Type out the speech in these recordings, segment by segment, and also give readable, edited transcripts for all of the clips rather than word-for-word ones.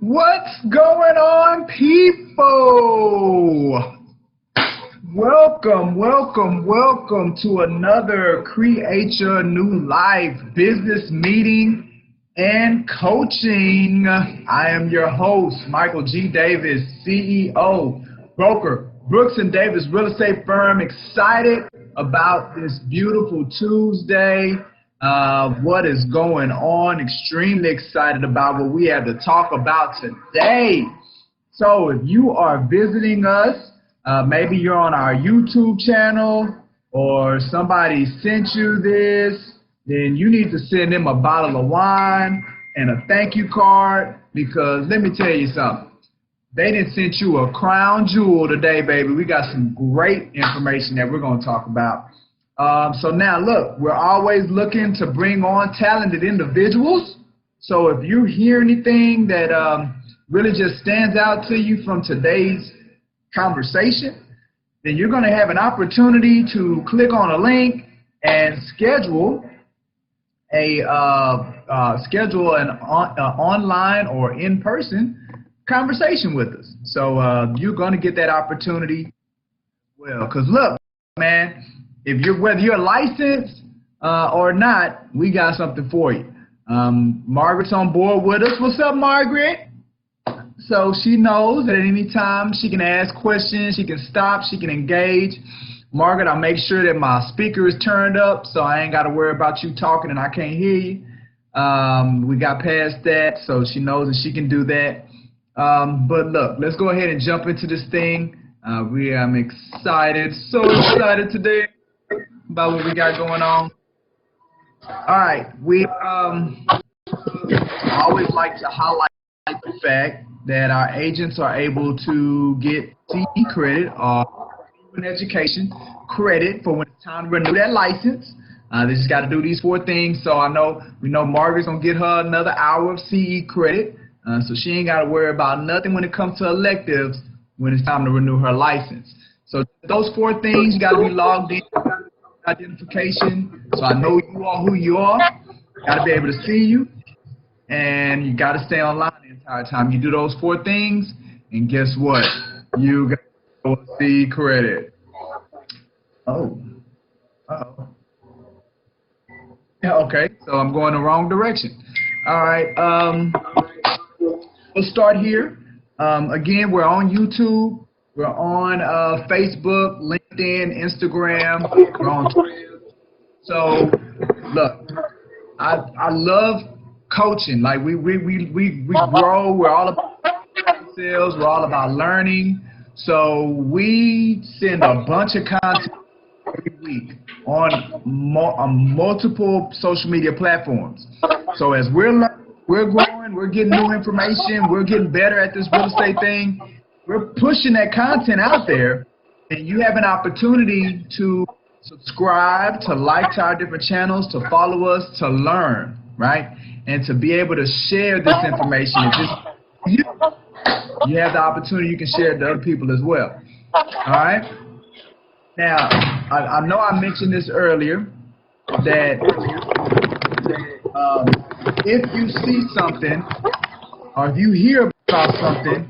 What's going on, people? Welcome to another Create Your New Life business meeting and coaching. I am your host, Michael G. Davis, CEO, broker, Brooks & Davis Real Estate Firm. Excited about this beautiful Tuesday. What is going on? Extremely excited about what we have to talk about today. So if you are visiting us, maybe you're on our YouTube channel or somebody sent you this, then you need to send them a bottle of wine and a thank you card, because let me tell you something. They didn't send you a crown jewel today, baby. We got some great information that we're going to talk about. So now, look, we're always looking to bring on talented individuals. So if you hear anything that really just stands out to you from today's conversation, then you're going to have an opportunity to click on a link and schedule an online or in-person conversation with us. So you're going to get that opportunity as well. Because look, man, whether you're licensed or not, we got something for you. Margaret's on board with us. What's up, Margaret? So she knows that at any time she can ask questions, she can stop, she can engage. Margaret, I'll make sure that my speaker is turned up so I ain't got to worry about you talking and I can't hear you. We got past that, so she knows that she can do that. But look, let's go ahead and jump into this thing. I'm excited, so excited today about what we got going on. All right, we always like to highlight the fact that our agents are able to get CE credit or education credit for when it's time to renew that license. They just got to do these 4 things. So we know Margaret's gonna get her another hour of CE credit, so she ain't got to worry about nothing when it comes to electives when it's time to renew her license. So those 4 things, you got to be logged in. Identification, so I know you are who you are. Got to be able to see you, and you got to stay online the entire time. You do those 4 things, and guess what? You got to see credit. Oh, yeah, okay. So I'm going the wrong direction. All right. We'll start here. Again, we're on YouTube. We're on Facebook, LinkedIn, Instagram. We're on Twitter. So, look, I love coaching. Like we grow. We're all about sales. We're all about learning. So we send a bunch of content every week on multiple social media platforms. So as we're growing, we're getting new information. We're getting better at this real estate thing. We're pushing that content out there, and you have an opportunity to subscribe, to like to our different channels, to follow us, to learn, right? And to be able to share this information. You have the opportunity, you can share it to other people as well. All right? Now, I know I mentioned this earlier, that if you see something or if you hear about something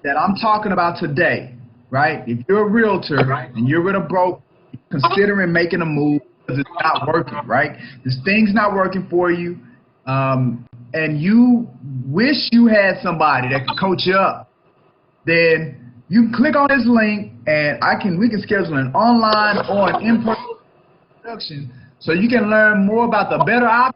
that I'm talking about today, right? If you're a realtor and you're with a broker, considering making a move because it's not working, right? This thing's not working for you, and you wish you had somebody that could coach you up, then you can click on this link and we can schedule an online or an in-person introduction so you can learn more about the better options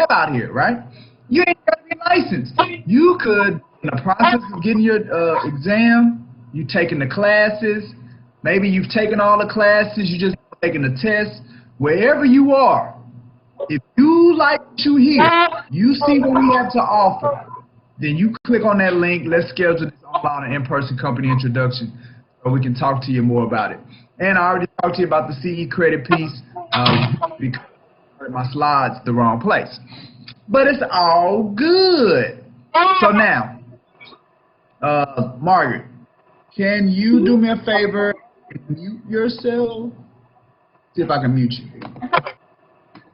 out here, right? You ain't got to be licensed. You could, in the process of getting your exam, you taking the classes, maybe you've taken all the classes, you just taking the test. Wherever you are, if you like what you hear, you see what we have to offer, then you click on that link. Let's schedule this online and in-person company introduction so we can talk to you more about it. And I already talked to you about the CE credit piece because my slides the wrong place. But it's all good. So now, Margaret, can you do me a favor and mute yourself? See if I can mute you.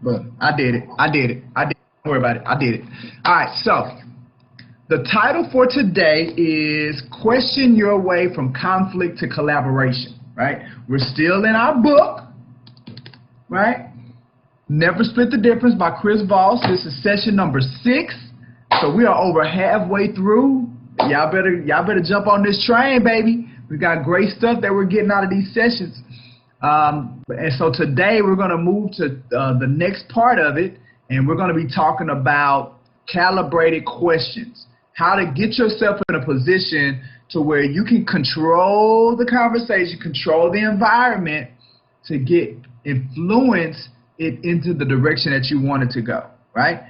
But I did it. Don't worry about it. I did it. All right, so The title for today is Question Your Way from Conflict to Collaboration, right? We're still in our book, right? Never Split the Difference by Chris Voss. This is session number 6. So we are over halfway through. Y'all better jump on this train, baby. We got great stuff that we're getting out of these sessions. And so today we're going to move to the next part of it, and we're going to be talking about calibrated questions. How to get yourself in a position to where you can control the conversation, control the environment to influence it into the direction that you want it to go, right?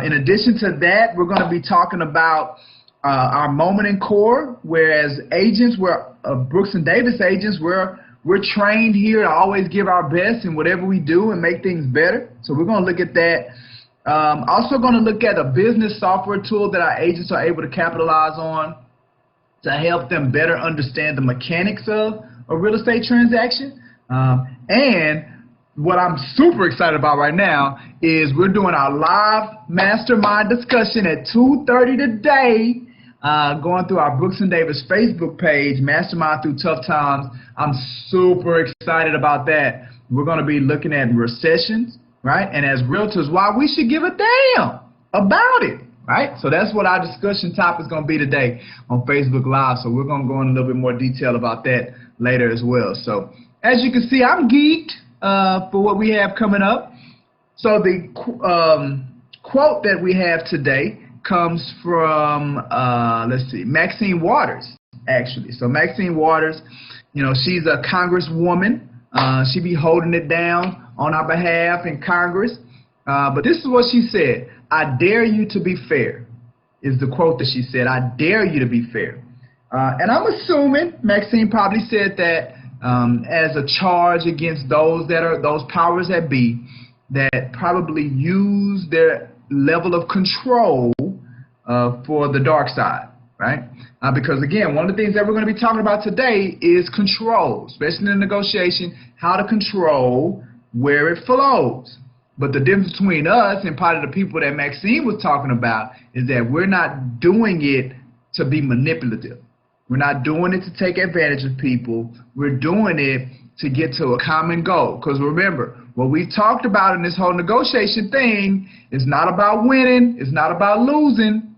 In addition to that, we're going to be talking about our moment in core, whereas agents, Brooks and Davis agents, we're trained here to always give our best in whatever we do and make things better. So we're going to look at that. Also going to look at a business software tool that our agents are able to capitalize on to help them better understand the mechanics of a real estate transaction. And what I'm super excited about right now is we're doing our live mastermind discussion at 2:30 today, going through our Brooks and Davis Facebook page, Mastermind Through Tough Times. I'm super excited about that. We're going to be looking at recessions, right? And as realtors, why we should give a damn about it, right? So that's what our discussion topic is going to be today on Facebook Live. So we're going to go in a little bit more detail about that later as well. So as you can see, I'm geeked for what we have coming up. So the quote that we have today comes from, let's see, Maxine Waters, actually. So Maxine Waters, you know, she's a congresswoman. She be holding it down on our behalf in Congress. But this is what she said. I dare you to be fair, is the quote that she said. I dare you to be fair. And I'm assuming Maxine probably said that as a charge against those powers that be that probably use their level of control for the dark side, right? Because again, one of the things that we're going to be talking about today is control, especially in negotiation, how to control where it flows. But the difference between us and probably the people that Maxine was talking about is that we're not doing it to be manipulative. We're not doing it to take advantage of people. We're doing it to get to a common goal. Because remember, what we've talked about in this whole negotiation thing is not about winning. It's not about losing.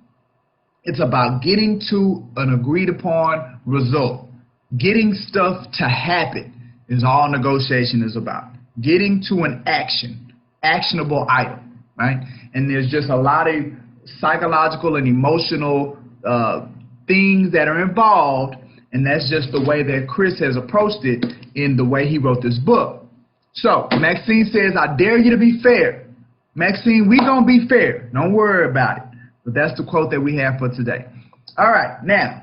It's about getting to an agreed upon result. Getting stuff to happen is all negotiation is about. Getting to an actionable item, right? And there's just a lot of psychological and emotional things that are involved, and that's just the way that Chris has approached it in the way he wrote this book. So Maxine says, I dare you to be fair. Maxine, we gonna be fair. Don't worry about it. But that's the quote that we have for today. All right, now,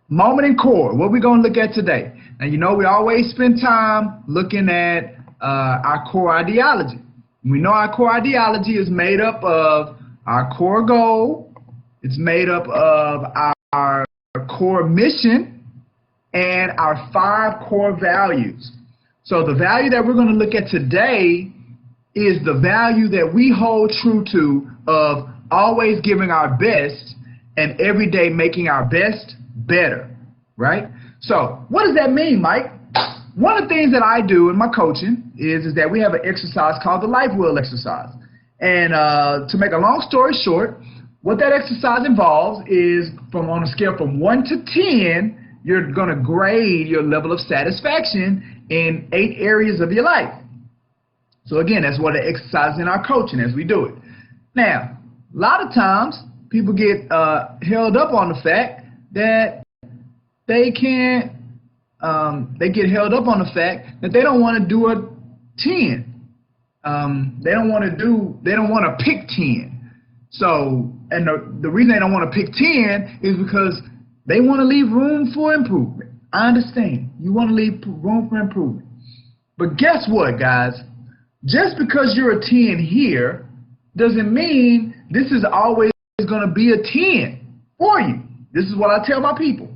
moment in core. What we gonna look at today? Now, you know we always spend time looking at our core ideology. We know our core ideology is made up of our core goal. It's made up of our core mission and our 5 core values. So the value that we're going to look at today is the value that we hold true to of always giving our best and every day making our best better, right? So what does that mean, Mike? One of the things that I do in my coaching is that we have an exercise called the life wheel exercise. And to make a long story short, what that exercise involves is on a scale from 1 to 10, you're going to grade your level of satisfaction in 8 areas of your life. So again, that's what the exercise in our coaching as we do it. Now, a lot of times people get held up on the fact that they can't, they get held up on the fact that they don't want to do a 10. They don't want to pick 10. So, and the reason they don't want to pick 10 is because they want to leave room for improvement. I understand. You want to leave room for improvement. But guess what, guys? Just because you're a 10 here doesn't mean this is always going to be a 10 for you. This is what I tell my people.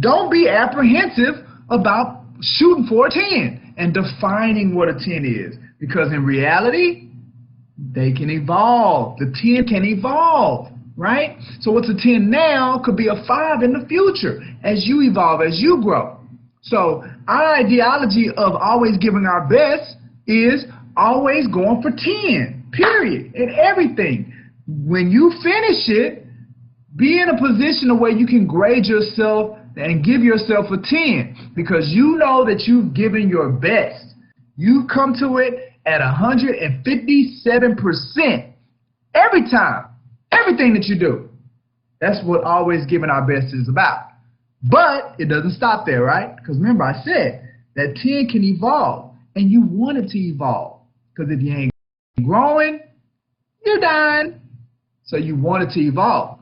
Don't be apprehensive about shooting for a 10 and defining what a 10 is. Because in reality, they can evolve. The 10 can evolve, right? So what's a 10 now could be a 5 in the future as you evolve, as you grow. So our ideology of always giving our best is always going for 10, period, in everything. When you finish it, be in a position where you can grade yourself and give yourself a 10 because you know that you've given your best. You come to it at 157% every time, everything that you do. That's what always giving our best is about. But it doesn't stop there, right? Because remember I said that 10 can evolve, and you want it to evolve. Because if you ain't growing, you're dying. So you want it to evolve.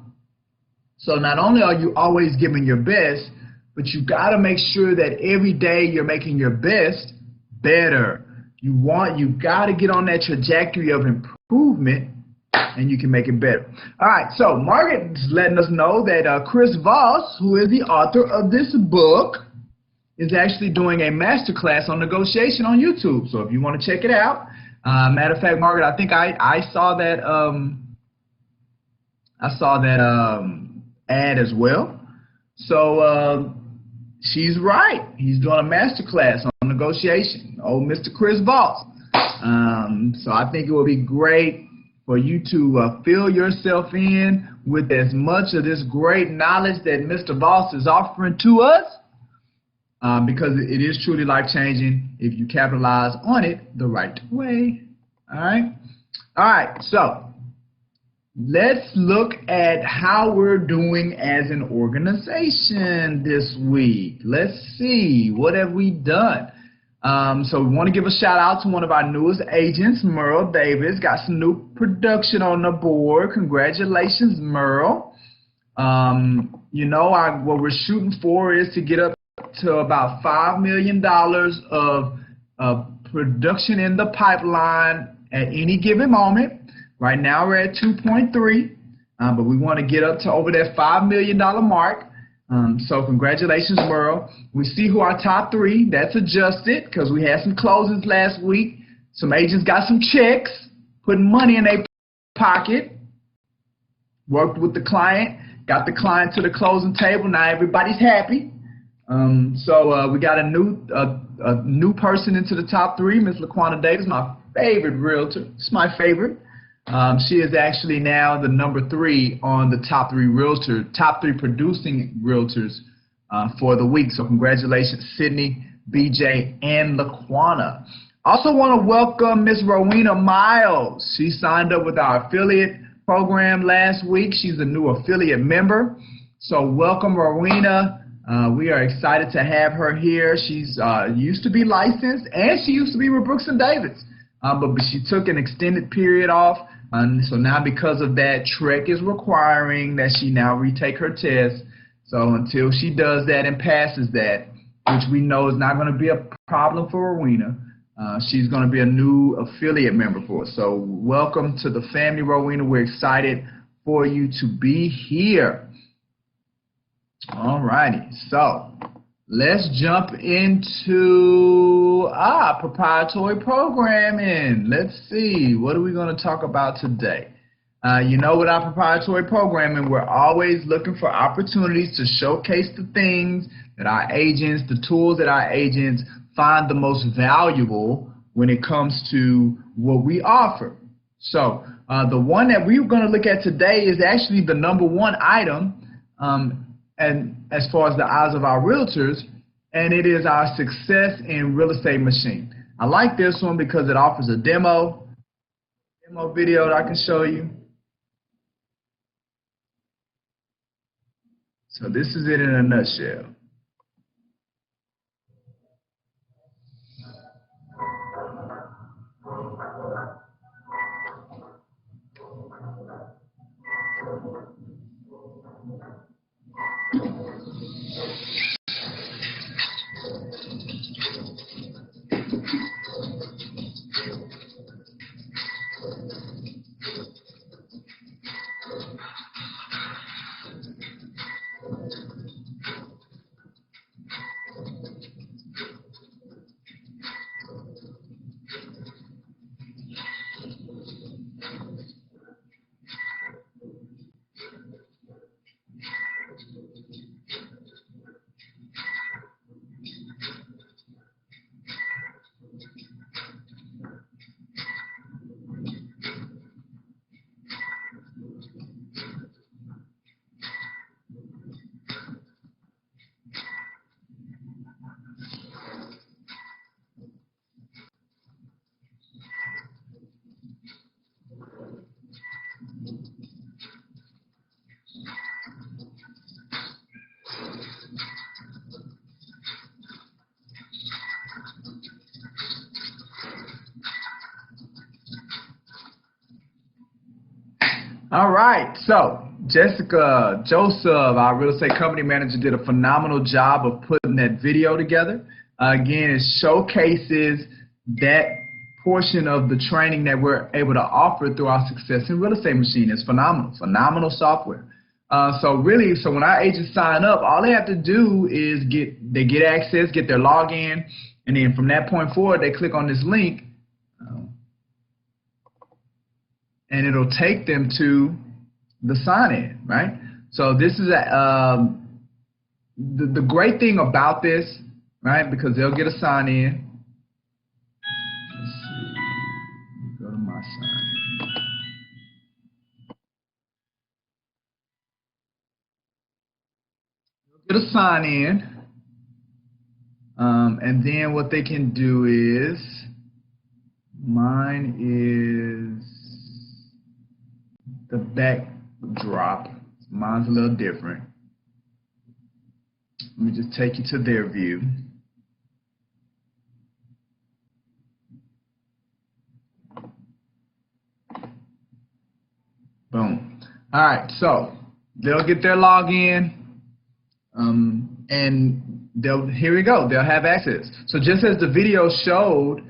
So not only are you always giving your best, but you got to make sure that every day you're making your best better. You got to get on that trajectory of improvement, and you can make it better. All right, so Margaret's letting us know that Chris Voss, who is the author of this book, is actually doing a masterclass on negotiation on YouTube. So if you want to check it out, matter of fact, Margaret, I think I saw that ad as well. So she's right. He's doing a masterclass on negotiation. Oh, Mr. Chris Voss. So I think it would be great for you to fill yourself in with as much of this great knowledge that Mr. Voss is offering to us, because it is truly life-changing if you capitalize on it the right way. All right, so let's look at how we're doing as an organization this week. Let's see, what have we done? So we want to give a shout out to one of our newest agents, Merle Davis. Got some new production on the board. Congratulations, Merle. You know, what we're shooting for is to get up to about $5 million of production in the pipeline at any given moment. Right now we're at 2.3, but we want to get up to over that $5 million mark. So congratulations, Merle. We see who our top 3. That's adjusted because we had some closings last week. Some agents got some checks, putting money in their pocket. Worked with the client, got the client to the closing table. Now everybody's happy. So we got a new person into the top 3, Miss LaQuanta Davis, my favorite realtor. It's my favorite. She is actually now the number 3 on the top 3 producing realtors for the week. So congratulations, Sydney, BJ, and LaQuanta. Also want to welcome Miss Rowena Miles. She signed up with our affiliate program last week. She's a new affiliate member. So welcome, Rowena. We are excited to have her here. She's used to be licensed, and she used to be with Brooks & Davis. But she took an extended period off. So now because of that, TREC is requiring that she now retake her test. So until she does that and passes that, which we know is not going to be a problem for Rowena, she's going to be a new affiliate member for us. So welcome to the family, Rowena. We're excited for you to be here. All righty. So let's jump into proprietary programming. Let's see, what are we going to talk about today? You know, with our proprietary programming, we're always looking for opportunities to showcase the things that our agents, the tools that our agents find the most valuable when it comes to what we offer. So the one that we're going to look at today is actually the number 1 item, and as far as the eyes of our realtors, and it is our Success in Real Estate Machine. I like this one because it offers a demo video that I can show you. So this is it in a nutshell. All right, so Jessica Joseph, our real estate company manager, did a phenomenal job of putting that video together. Again, it showcases that portion of the training that we're able to offer through our Success in Real Estate machine. It's phenomenal software. So when our agents sign up, all they have to do is get access, get their login, and then from that point forward, they click on this link, and it'll take them to the sign-in, right? So this is the great thing about this, right? Because they'll get a sign-in. Let's see. Go to my sign-in. They'll get a sign-in, and then what they can do is, mine is the backdrop. Mine's a little different. Let me just take you to their view. Boom. All right, so they'll get their login, and here we go. They'll have access. So just as the video showed,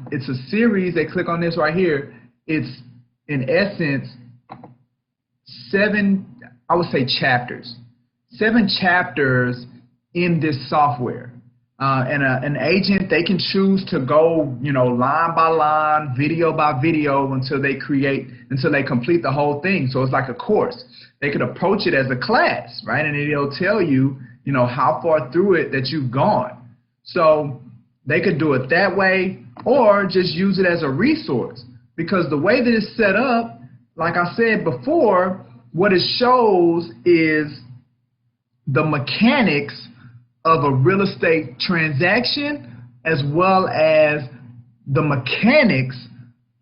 it's a series. They click on this right here. It's in essence 7, I would say, chapters. 7 chapters in this software. And an agent, they can choose to go, line by line, video by video until they complete the whole thing. So it's like a course. They could approach it as a class, right? And it'll tell you, how far through it that you've gone. So they could do it that way, or just use it as a resource. Because the way that it's set up, like I said before, what it shows is the mechanics of a real estate transaction, as well as the mechanics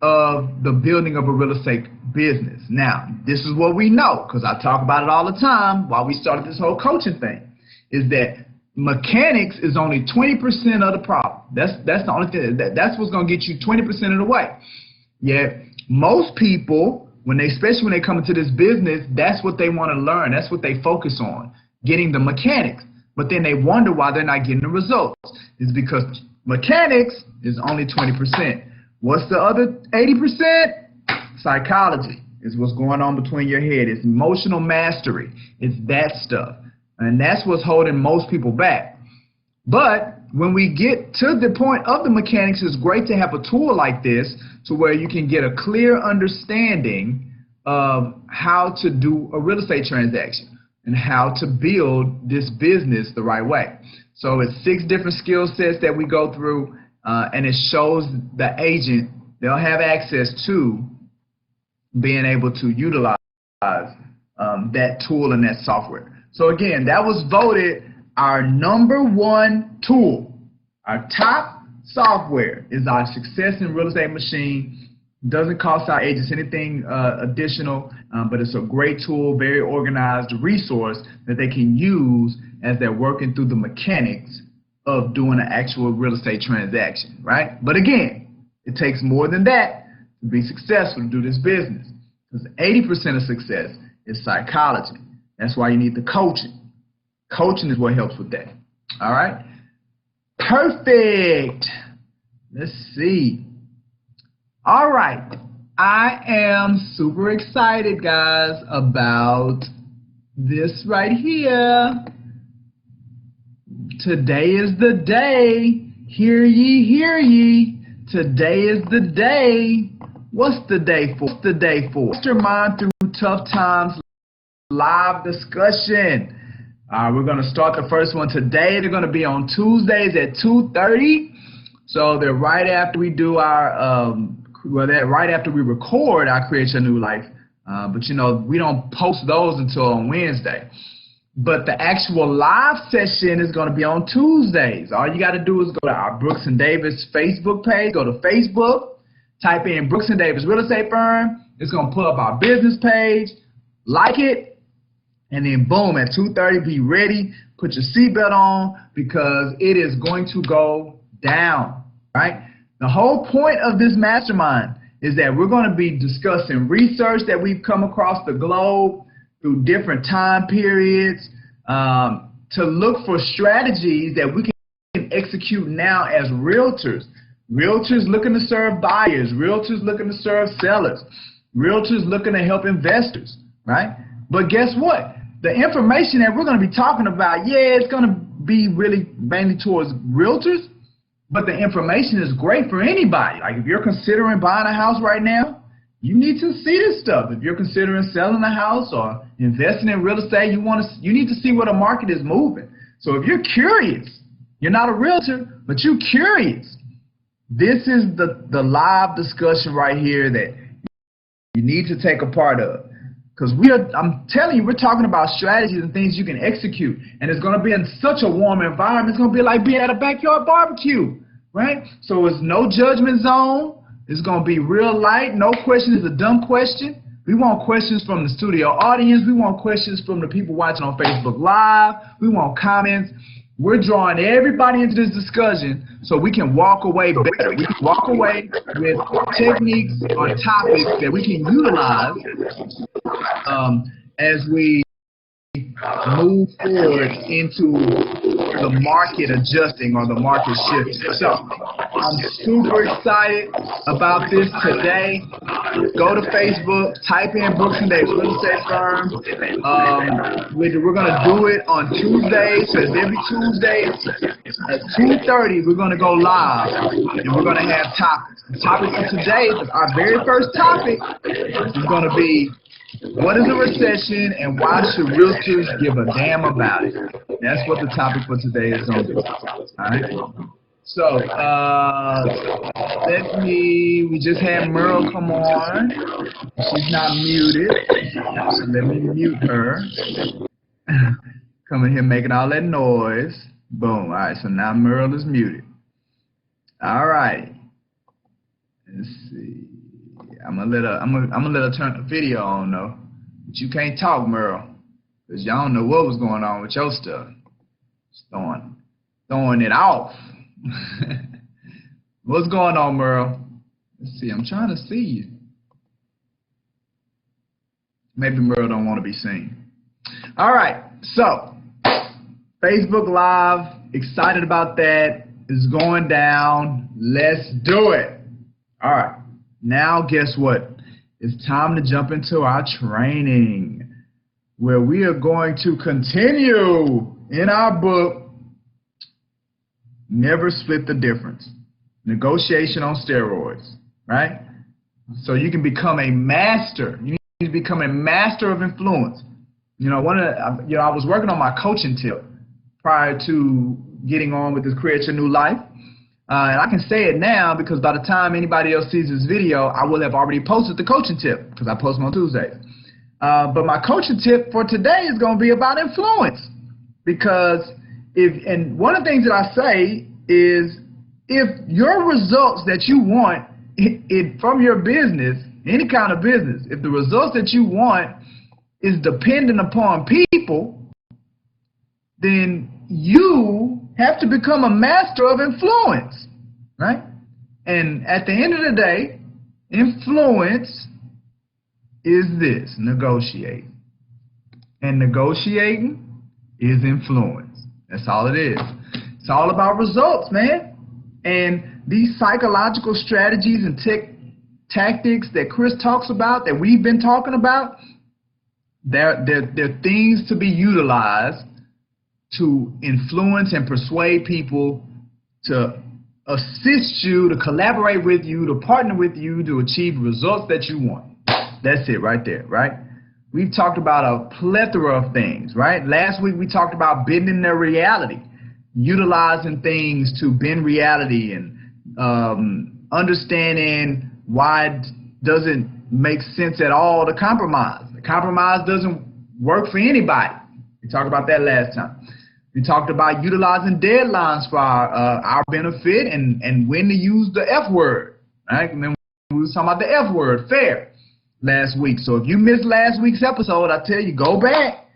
of the building of a real estate business. Now, this is what we know, because I talk about it all the time while we started this whole coaching thing, is that mechanics is only 20% of the problem. That's the only thing. That's what's going to get you 20% of the way. Yet most people, especially when they come into this business, that's what they want to learn. That's what they focus on, getting the mechanics. But then they wonder why they're not getting the results. It's because mechanics is only 20%. What's the other 80%? Psychology is what's going on between your head. It's emotional mastery. It's that stuff. And that's what's holding most people back. But when we get to the point of the mechanics, it's great to have a tool like this to where you can get a clear understanding of how to do a real estate transaction and how to build this business the right way. So it's 6 different skill sets that we go through, and it shows the agent, they'll have access to being able to utilize that tool and that software. So again, that was voted our #1 tool. Our top software is our Success in Real Estate machine. Doesn't cost our agents anything additional, but it's a great tool, very organized resource that they can use as they're working through the mechanics of doing an actual real estate transaction, right? But again, it takes more than that to be successful to do this business, because 80% of success is psychology. That's why you need the coaching. Coaching is what helps with that. All right? Perfect. Let's see. All right. I am super excited, guys, about this right here. Today is the day. Hear ye, hear ye. Today is the day. What's the day for? What's the day for? Mastermind through tough times live discussion. We're going to start the first one today. They're going to be on Tuesdays at 2:30. So they're right after we do our, right after we record our Create Your New Life. But we don't post those until on Wednesday. But the actual live session is going to be on Tuesdays. All you got to do is go to our Brooks and Davis Facebook page. Go to Facebook, type in Brooks and Davis Real Estate Firm. It's going to pull up our business page. Like it. And then boom, at 2:30, be ready. Put your seatbelt on, because it is going to go down, right? The whole point of this mastermind is that we're going to be discussing research that we've come across the globe through different time periods to look for strategies that we can execute now as realtors. Realtors looking to serve buyers, realtors looking to serve sellers, realtors looking to help investors, right? But guess what? The information that we're going to be talking about, yeah, it's going to be really mainly towards realtors, but the information is great for anybody. Like if you're considering buying a house right now, you need to see this stuff. If you're considering selling a house or investing in real estate, you need to see where the market is moving. So if you're curious, you're not a realtor, but you're curious, this is the live discussion right here that you need to take a part of. Because I'm telling you, we're talking about strategies and things you can execute. And it's going to be in such a warm environment. It's going to be like being at a backyard barbecue, right? So it's no judgment zone. It's going to be real light. No question is a dumb question. We want questions from the studio audience. We want questions from the people watching on Facebook Live. We want comments. We're drawing everybody into this discussion so we can walk away better. We can walk away with techniques or topics that we can utilize as we move forward into the market adjusting or the market shifting. So I'm super excited about this today. Go to Facebook, type in Brooks and Davis Real Estate Firm. We're going to do it on Tuesdays. So every Tuesday at 2:30 we're going to go live and we're going to have topics. The topic for today, our very first topic, is going to be what is a recession and why should realtors give a damn about it? That's what the topic for today is going to be. All right. So we just had Merle come on. She's not muted. So let me mute her. Coming here making all that noise. Boom. All right. So now Merle is muted. All right. Let's see. I'm gonna let her turn the video on though. But you can't talk, Merle, because y'all don't know what was going on with your stuff. Just throwing it off. What's going on, Merle? Let's see. I'm trying to see you. Maybe Merle don't want to be seen. All right. So Facebook Live. Excited about that. It's going down. Let's do it. All right. Now, guess what? It's time to jump into our training where we are going to continue in our book, Never Split the Difference, Negotiation on Steroids, right? So you can become a master. You need to become a master of influence. You know, I was working on my coaching tip prior to getting on with this Create Your New Life. And I can say it now because by the time anybody else sees this video, I will have already posted the coaching tip because I post them on Tuesdays. But my coaching tip for today is going to be about influence. Because and one of the things that I say is if your results that you want from your business, any kind of business, if the results that you want is dependent upon people, then you have to become a master of influence, right? And at the end of the day, influence is this: negotiate. And negotiating is influence. That's all it is. It's all about results, man. And these psychological strategies and tactics that Chris talks about, that we've been talking about, they're things to be utilized to influence and persuade people to assist you, to collaborate with you, to partner with you, to achieve results that you want. That's it right there, right? We've talked about a plethora of things, right? Last week we talked about bending their reality, utilizing things to bend reality and understanding why it doesn't make sense at all to compromise. The compromise doesn't work for anybody. We talked about that last time. We talked about utilizing deadlines for our benefit and when to use the F word, right? And then we were talking about the F word, fair, last week. So if you missed last week's episode, I tell you, go back.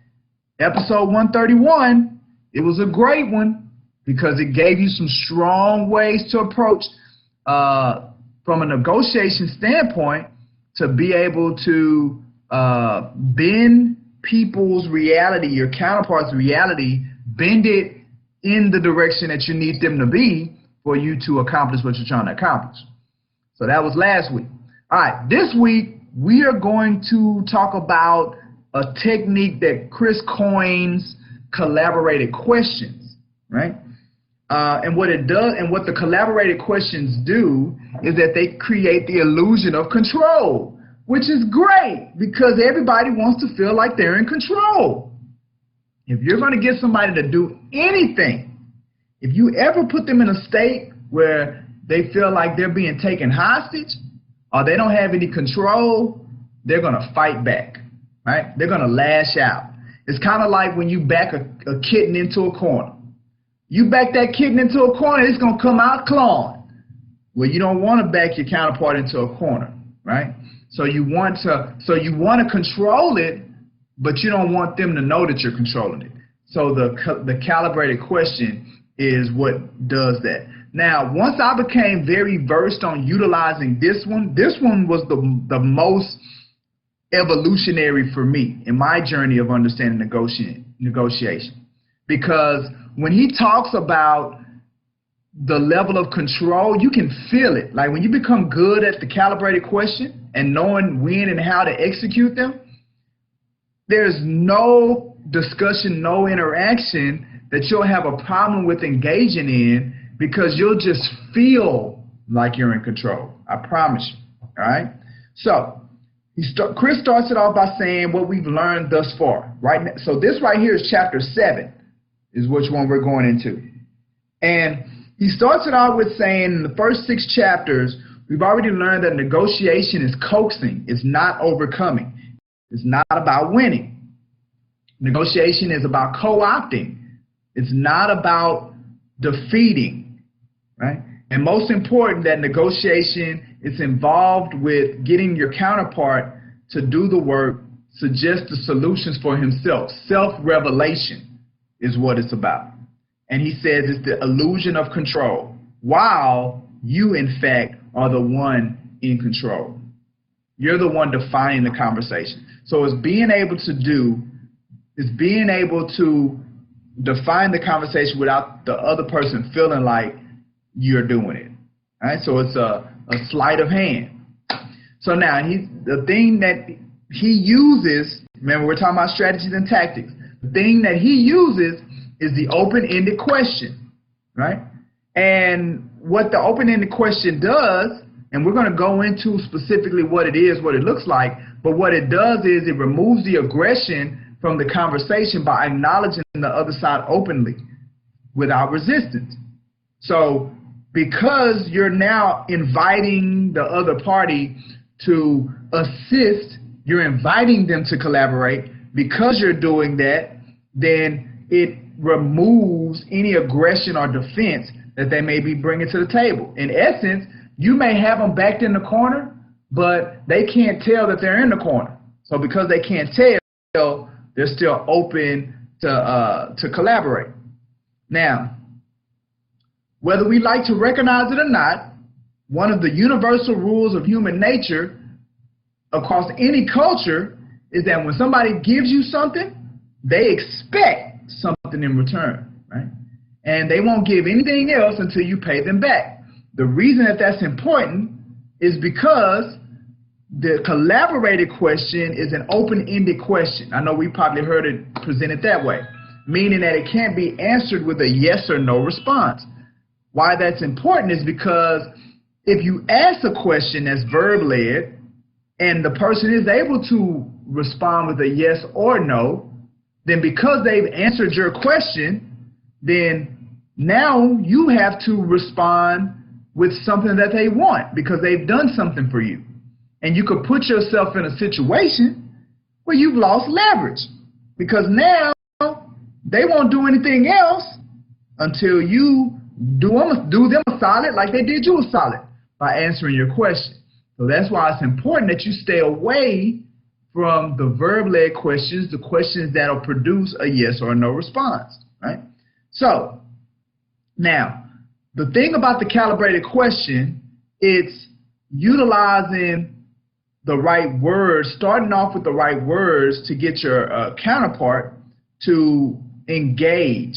Episode 131, it was a great one because it gave you some strong ways to approach from a negotiation standpoint, to be able to bend people's reality, your counterpart's reality, bend it in the direction that you need them to be for you to accomplish what you're trying to accomplish. So that was last week. All right, this week we are going to talk about a technique that Chris coins, collaborated questions, right? And what it does, and what the collaborated questions do, is that they create the illusion of control, which is great because everybody wants to feel like they're in control. If you're going to get somebody to do anything, if you ever put them in a state where they feel like they're being taken hostage or they don't have any control, they're going to fight back, right? They're going to lash out. It's kind of like when you back a kitten into a corner. You back that kitten into a corner, it's going to come out clawing. Well, you don't want to back your counterpart into a corner, right? So you want to control it, but you don't want them to know that you're controlling it. So the calibrated question is what does that. Now, once I became very versed on utilizing this one was the most evolutionary for me in my journey of understanding negotiation. Because when he talks about the level of control, you can feel it. Like when you become good at the calibrated question and knowing when and how to execute them, there's no discussion, no interaction that you'll have a problem with engaging in, because you'll just feel like you're in control. I promise you. All right? So Chris starts it off by saying what we've learned thus far. Right? So this right here is chapter 7, is which one we're going into. And he starts it out with saying in the first 6 chapters, we've already learned that negotiation is coaxing, it's not overcoming. It's not about winning. Negotiation is about co-opting. It's not about defeating, right? And most important, that negotiation is involved with getting your counterpart to do the work, suggest the solutions for himself. Self-revelation is what it's about. And he says it's the illusion of control, while you, in fact, are the one in control. You're the one defining the conversation. So it's being able to define the conversation without the other person feeling like you're doing it. All right? So it's a sleight of hand. So now the thing that he uses, remember we're talking about strategies and tactics. The thing that he uses is the open-ended question, right? And what the open-ended question does, and we're going to go into specifically what it is, what it looks like, but what it does is it removes the aggression from the conversation by acknowledging the other side openly without resistance. So because you're now inviting the other party to assist, you're inviting them to collaborate, because you're doing that, then it removes any aggression or defense that they may be bringing to the table. In essence, you may have them backed in the corner, but they can't tell that they're in the corner. So because they can't tell, they're still open to collaborate. Now, whether we like to recognize it or not, one of the universal rules of human nature across any culture is that when somebody gives you something, they expect something in return, right? And they won't give anything else until you pay them back. The reason that that's important is because the collaborated question is an open-ended question. I know we probably heard it presented that way, meaning that it can't be answered with a yes or no response. Why that's important is because if you ask a question that's verb-led and the person is able to respond with a yes or no, then because they've answered your question, then now you have to respond with something that they want because they've done something for you. And you could put yourself in a situation where you've lost leverage because now they won't do anything else until you do them a solid like they did you a solid by answering your question. So that's why it's important that you stay away from the verb-led questions, the questions that'll produce a yes or a no response, right? So now, the thing about the calibrated question, it's utilizing the right words, starting off with the right words to get your counterpart to engage,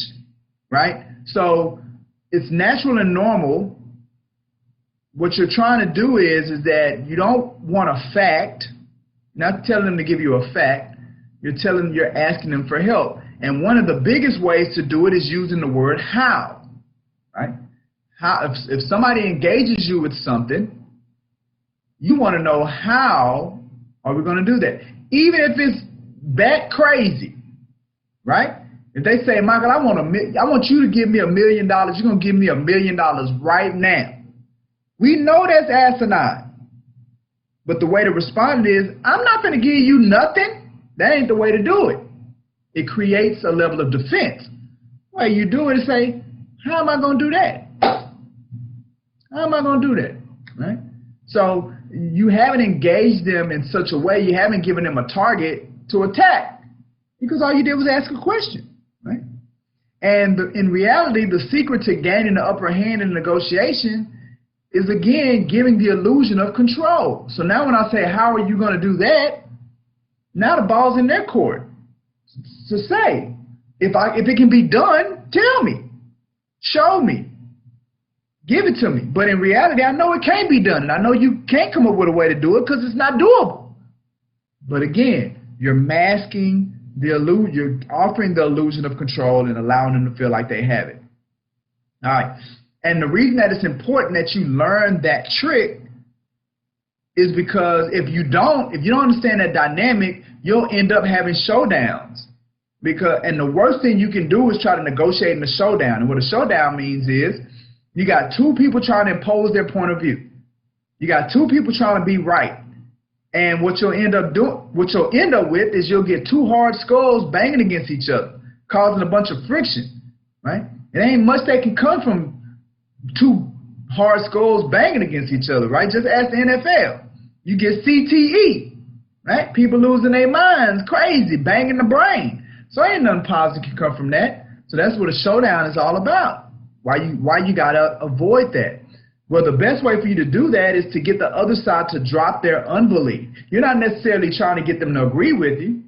right? So it's natural and normal. What you're trying to do is that you don't want a fact, not telling them to give you a fact. You're asking them for help. And one of the biggest ways to do it is using the word how, right? How, if somebody engages you with something, you want to know how are we going to do that? Even if it's that crazy, right? If they say, Michael, I want you to give me $1 million, you're going to give me $1 million right now. We know that's asinine. But the way to respond is, I'm not going to give you nothing. That ain't the way to do it. It creates a level of defense. The way you do it is say, how am I going to do that? How am I going to do that? Right? So you haven't engaged them in such a way, you haven't given them a target to attack, because all you did was ask a question. Right? And in reality, the secret to gaining the upper hand in negotiation is, again, giving the illusion of control. So now when I say, how are you going to do that? Now the ball's in their court to say, if it can be done, tell me, show me, give it to me. But in reality, I know it can't be done, and I know you can't come up with a way to do it because it's not doable. But again, you're masking the illusion, you're offering the illusion of control and allowing them to feel like they have it. All right. And the reason that it's important that you learn that trick is because if you don't understand that dynamic, you'll end up having showdowns. And the worst thing you can do is try to negotiate in a showdown. And what a showdown means is you got two people trying to impose their point of view. You got two people trying to be right. And what you'll end up with is you'll get two hard skulls banging against each other, causing a bunch of friction, right? It ain't much that can come from two hard skulls banging against each other, right? Just ask the NFL. You get CTE, right? People losing their minds, crazy, banging the brain. So ain't nothing positive can come from that. So that's what a showdown is all about. Why you gotta avoid that? Well, the best way for you to do that is to get the other side to drop their unbelief. You're not necessarily trying to get them to agree with you.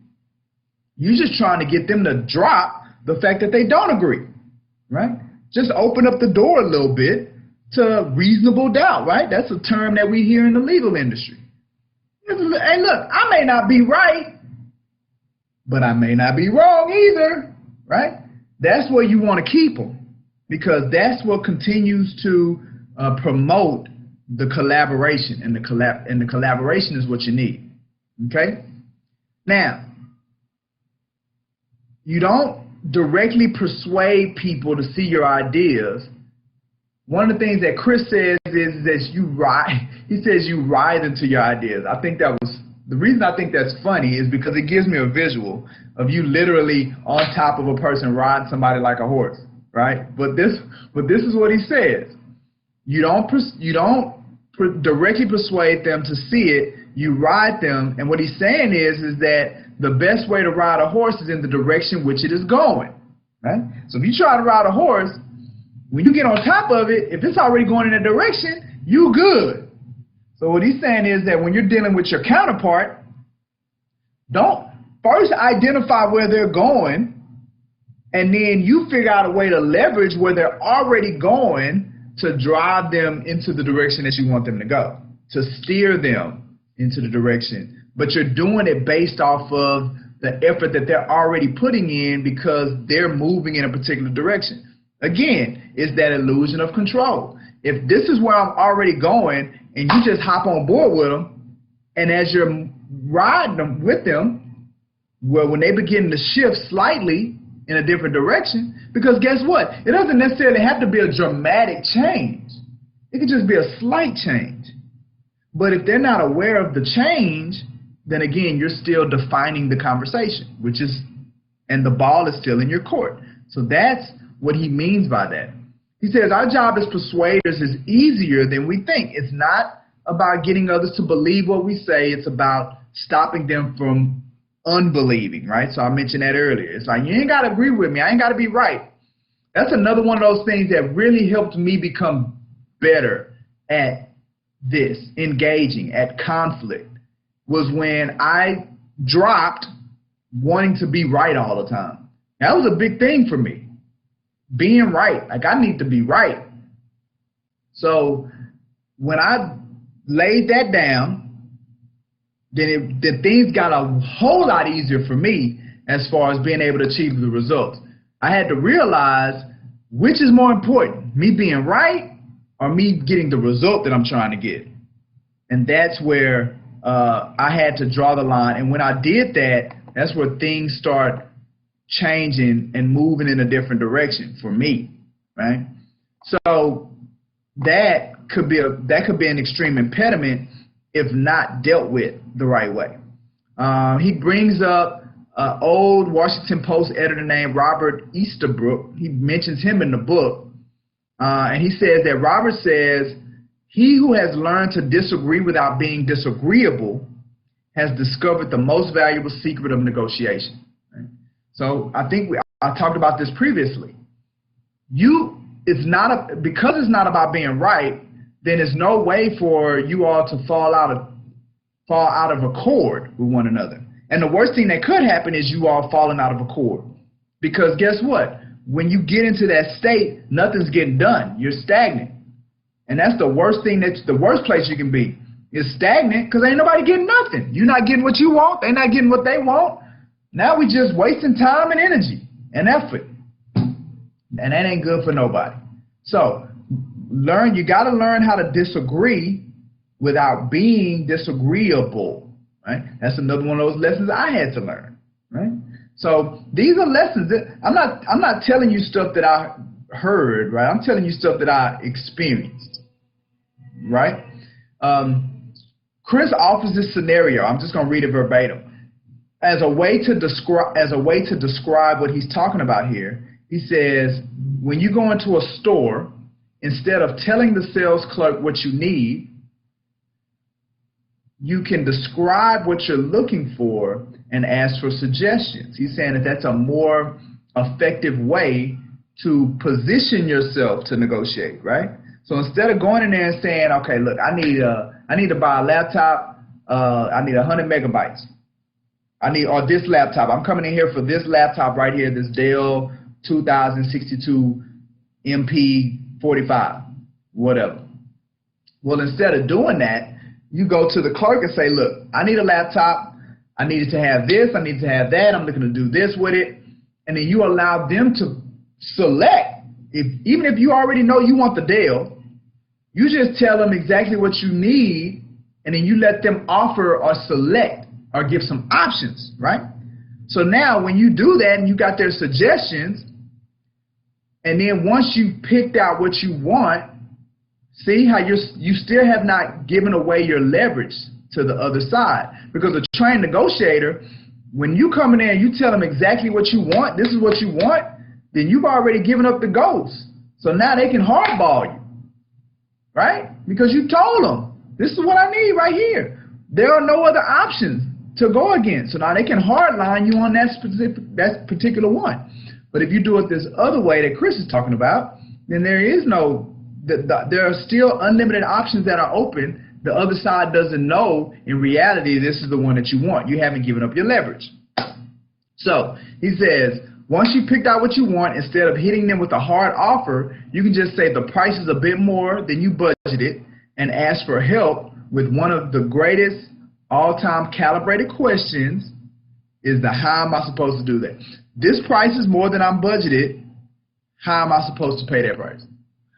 You're just trying to get them to drop the fact that they don't agree, right? Just open up the door a little bit to reasonable doubt, right? That's a term that we hear in the legal industry. Hey, look, I may not be right, but I may not be wrong either, right? That's where you want to keep them, because that's what continues to promote the collaboration, and the collaboration is what you need. Okay? Now, you don't directly persuade people to see your ideas. One of the things that Chris says is that he says you ride into your ideas. I think the reason I think that's funny is because it gives me a visual of you literally on top of a person riding somebody like a horse, right? But this is what he says. You don't directly persuade them to see it. You ride them, and what he's saying is that the best way to ride a horse is in the direction which it is going, right? So if you try to ride a horse, when you get on top of it, if it's already going in a direction, you good. So what he's saying is that when you're dealing with your counterpart, don't first identify where they're going, and then you figure out a way to leverage where they're already going to drive them into the direction that you want them to go, to steer them into the direction. But you're doing it based off of the effort that they're already putting in because they're moving in a particular direction. Again, it's that illusion of control. If this is where I'm already going and you just hop on board with them, and as you're riding them with them, well, when they begin to shift slightly in a different direction, because guess what? It doesn't necessarily have to be a dramatic change. It could just be a slight change. But if they're not aware of the change, then again, you're still defining the conversation, and the ball is still in your court. So that's what he means by that. He says our job as persuaders is easier than we think. It's not about getting others to believe what we say. It's about stopping them from unbelieving, right? So I mentioned that earlier. It's like, you ain't got to agree with me. I ain't got to be right. That's another one of those things that really helped me become better at this, engaging at conflict, was when I dropped wanting to be right all the time. That was a big thing for me. Being right. Like, I need to be right. So when I laid that down, then things got a whole lot easier for me as far as being able to achieve the results. I had to realize which is more important, me being right or me getting the result that I'm trying to get. And that's where I had to draw the line. And when I did that, that's where things start changing and moving in a different direction for me, right? So that could be an extreme impediment if not dealt with the right way. He brings up old Washington Post editor named Robert Easterbrook. He mentions him in the book, and he says that Robert says, "He who has learned to disagree without being disagreeable has discovered the most valuable secret of negotiation." Right? So I think I talked about this previously. Because it's not about being right, then there's no way for you all to fall out of accord with one another. And the worst thing that could happen is you all falling out of accord. Because guess what? When you get into that state, nothing's getting done. You're stagnant. And that's the worst thing, that's the worst place you can be, is stagnant, because ain't nobody getting nothing. You're not getting what you want. They're not getting what they want. Now we just wasting time and energy and effort. And that ain't good for nobody. So you got to learn how to disagree without being disagreeable, right? That's another one of those lessons I had to learn, right? So these are lessons that I'm not telling you stuff that I heard, right? I'm telling you stuff that I experienced, right? Chris offers this scenario. I'm just going to read it verbatim. As a way to describe what he's talking about here, he says, when you go into a store, instead of telling the sales clerk what you need, you can describe what you're looking for and ask for suggestions. He's saying that that's a more effective way to position yourself to negotiate, right? So instead of going in there and saying, okay, look, I need to buy a laptop, I need 100 megabytes. Or this laptop. I'm coming in here for this laptop right here, this Dell 2062 MP45, whatever. Well, instead of doing that, you go to the clerk and say, look, I need a laptop. I need it to have this. I need to have that. I'm looking to do this with it. And then you allow them to select. Even if you already know you want the Dell, you just tell them exactly what you need, and then you let them offer or select or give some options, right? So now when you do that and you got their suggestions, and then once you picked out what you want, see how you still have not given away your leverage to the other side. Because a trained negotiator, when you come in there and you tell them exactly what you want, this is what you want, then you've already given up the ghost. So now they can hardball you, right? Because you told them, this is what I need right here. There are no other options to go against. So now they can hardline you on that particular one. But if you do it this other way that Chris is talking about, then there are still unlimited options that are open. The other side doesn't know in reality this is the one that you want. You haven't given up your leverage. So he says, once you picked out what you want, instead of hitting them with a hard offer, you can just say the price is a bit more than you budgeted and ask for help with one of the greatest all-time calibrated questions is how am I supposed to do that? This price is more than I'm budgeted. How am I supposed to pay that price?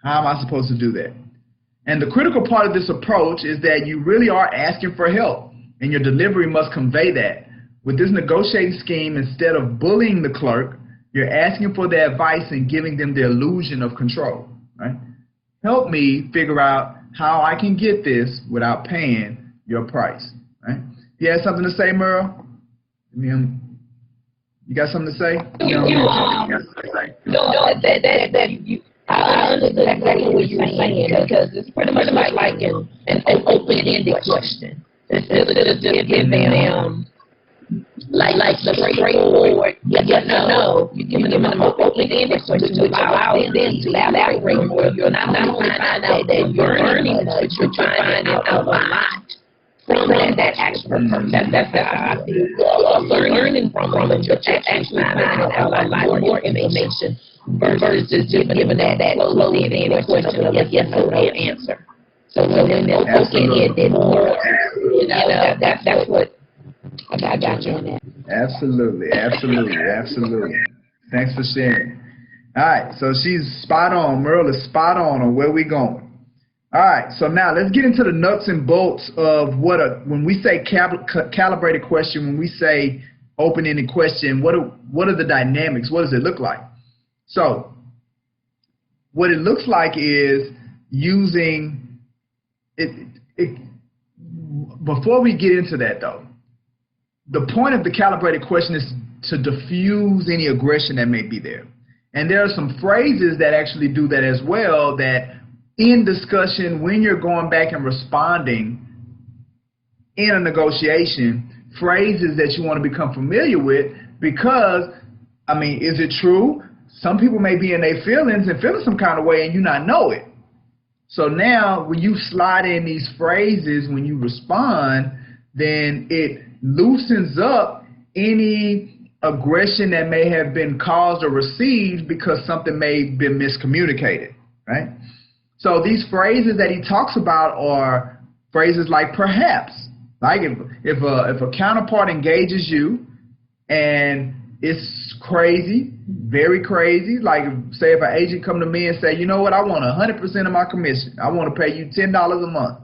How am I supposed to do that? And the critical part of this approach is that you really are asking for help, and your delivery must convey that. With this negotiating scheme, instead of bullying the clerk, you're asking for their advice and giving them the illusion of control, right? Help me figure out how I can get this without paying your price, right? You have something to say, Merle? You got something to say? I understood exactly what you were saying, because it's pretty much like an open-ended question. Instead of just giving them like the straightforward yes or no. You're giving them an open-ended question to allow them to elaborate more. You're not only find out that you're learning, but you're finding out a lot from that expert person. That's how I feel. Learning from them, but you're actually finding out a lot more information versus just giving that closed-ended question of a yes or no answer. So when they're open-ended more, that's what I got you on that. Absolutely. Thanks for sharing. All right, so she's spot on. Merle is spot on where we're going. All right, so now let's get into the nuts and bolts of when we say calibrated question, when we say open-ended question, what are the dynamics? What does it look like? So what it looks like is using it. Before we get into that, though, the point of the calibrated question is to diffuse any aggression that may be there. And there are some phrases that actually do that as well, that in discussion, when you're going back and responding in a negotiation, phrases that you want to become familiar with, because, I mean, is it true? Some people may be in their feelings and feeling some kind of way and you not know it. So now when you slide in these phrases, when you respond, then it loosens up any aggression that may have been caused or received because something may have been miscommunicated, right? So these phrases that he talks about are phrases like perhaps. Like if a counterpart engages you and it's crazy, very crazy, like say if an agent come to me and say, you know what, I want 100% of my commission. I want to pay you $10 a month.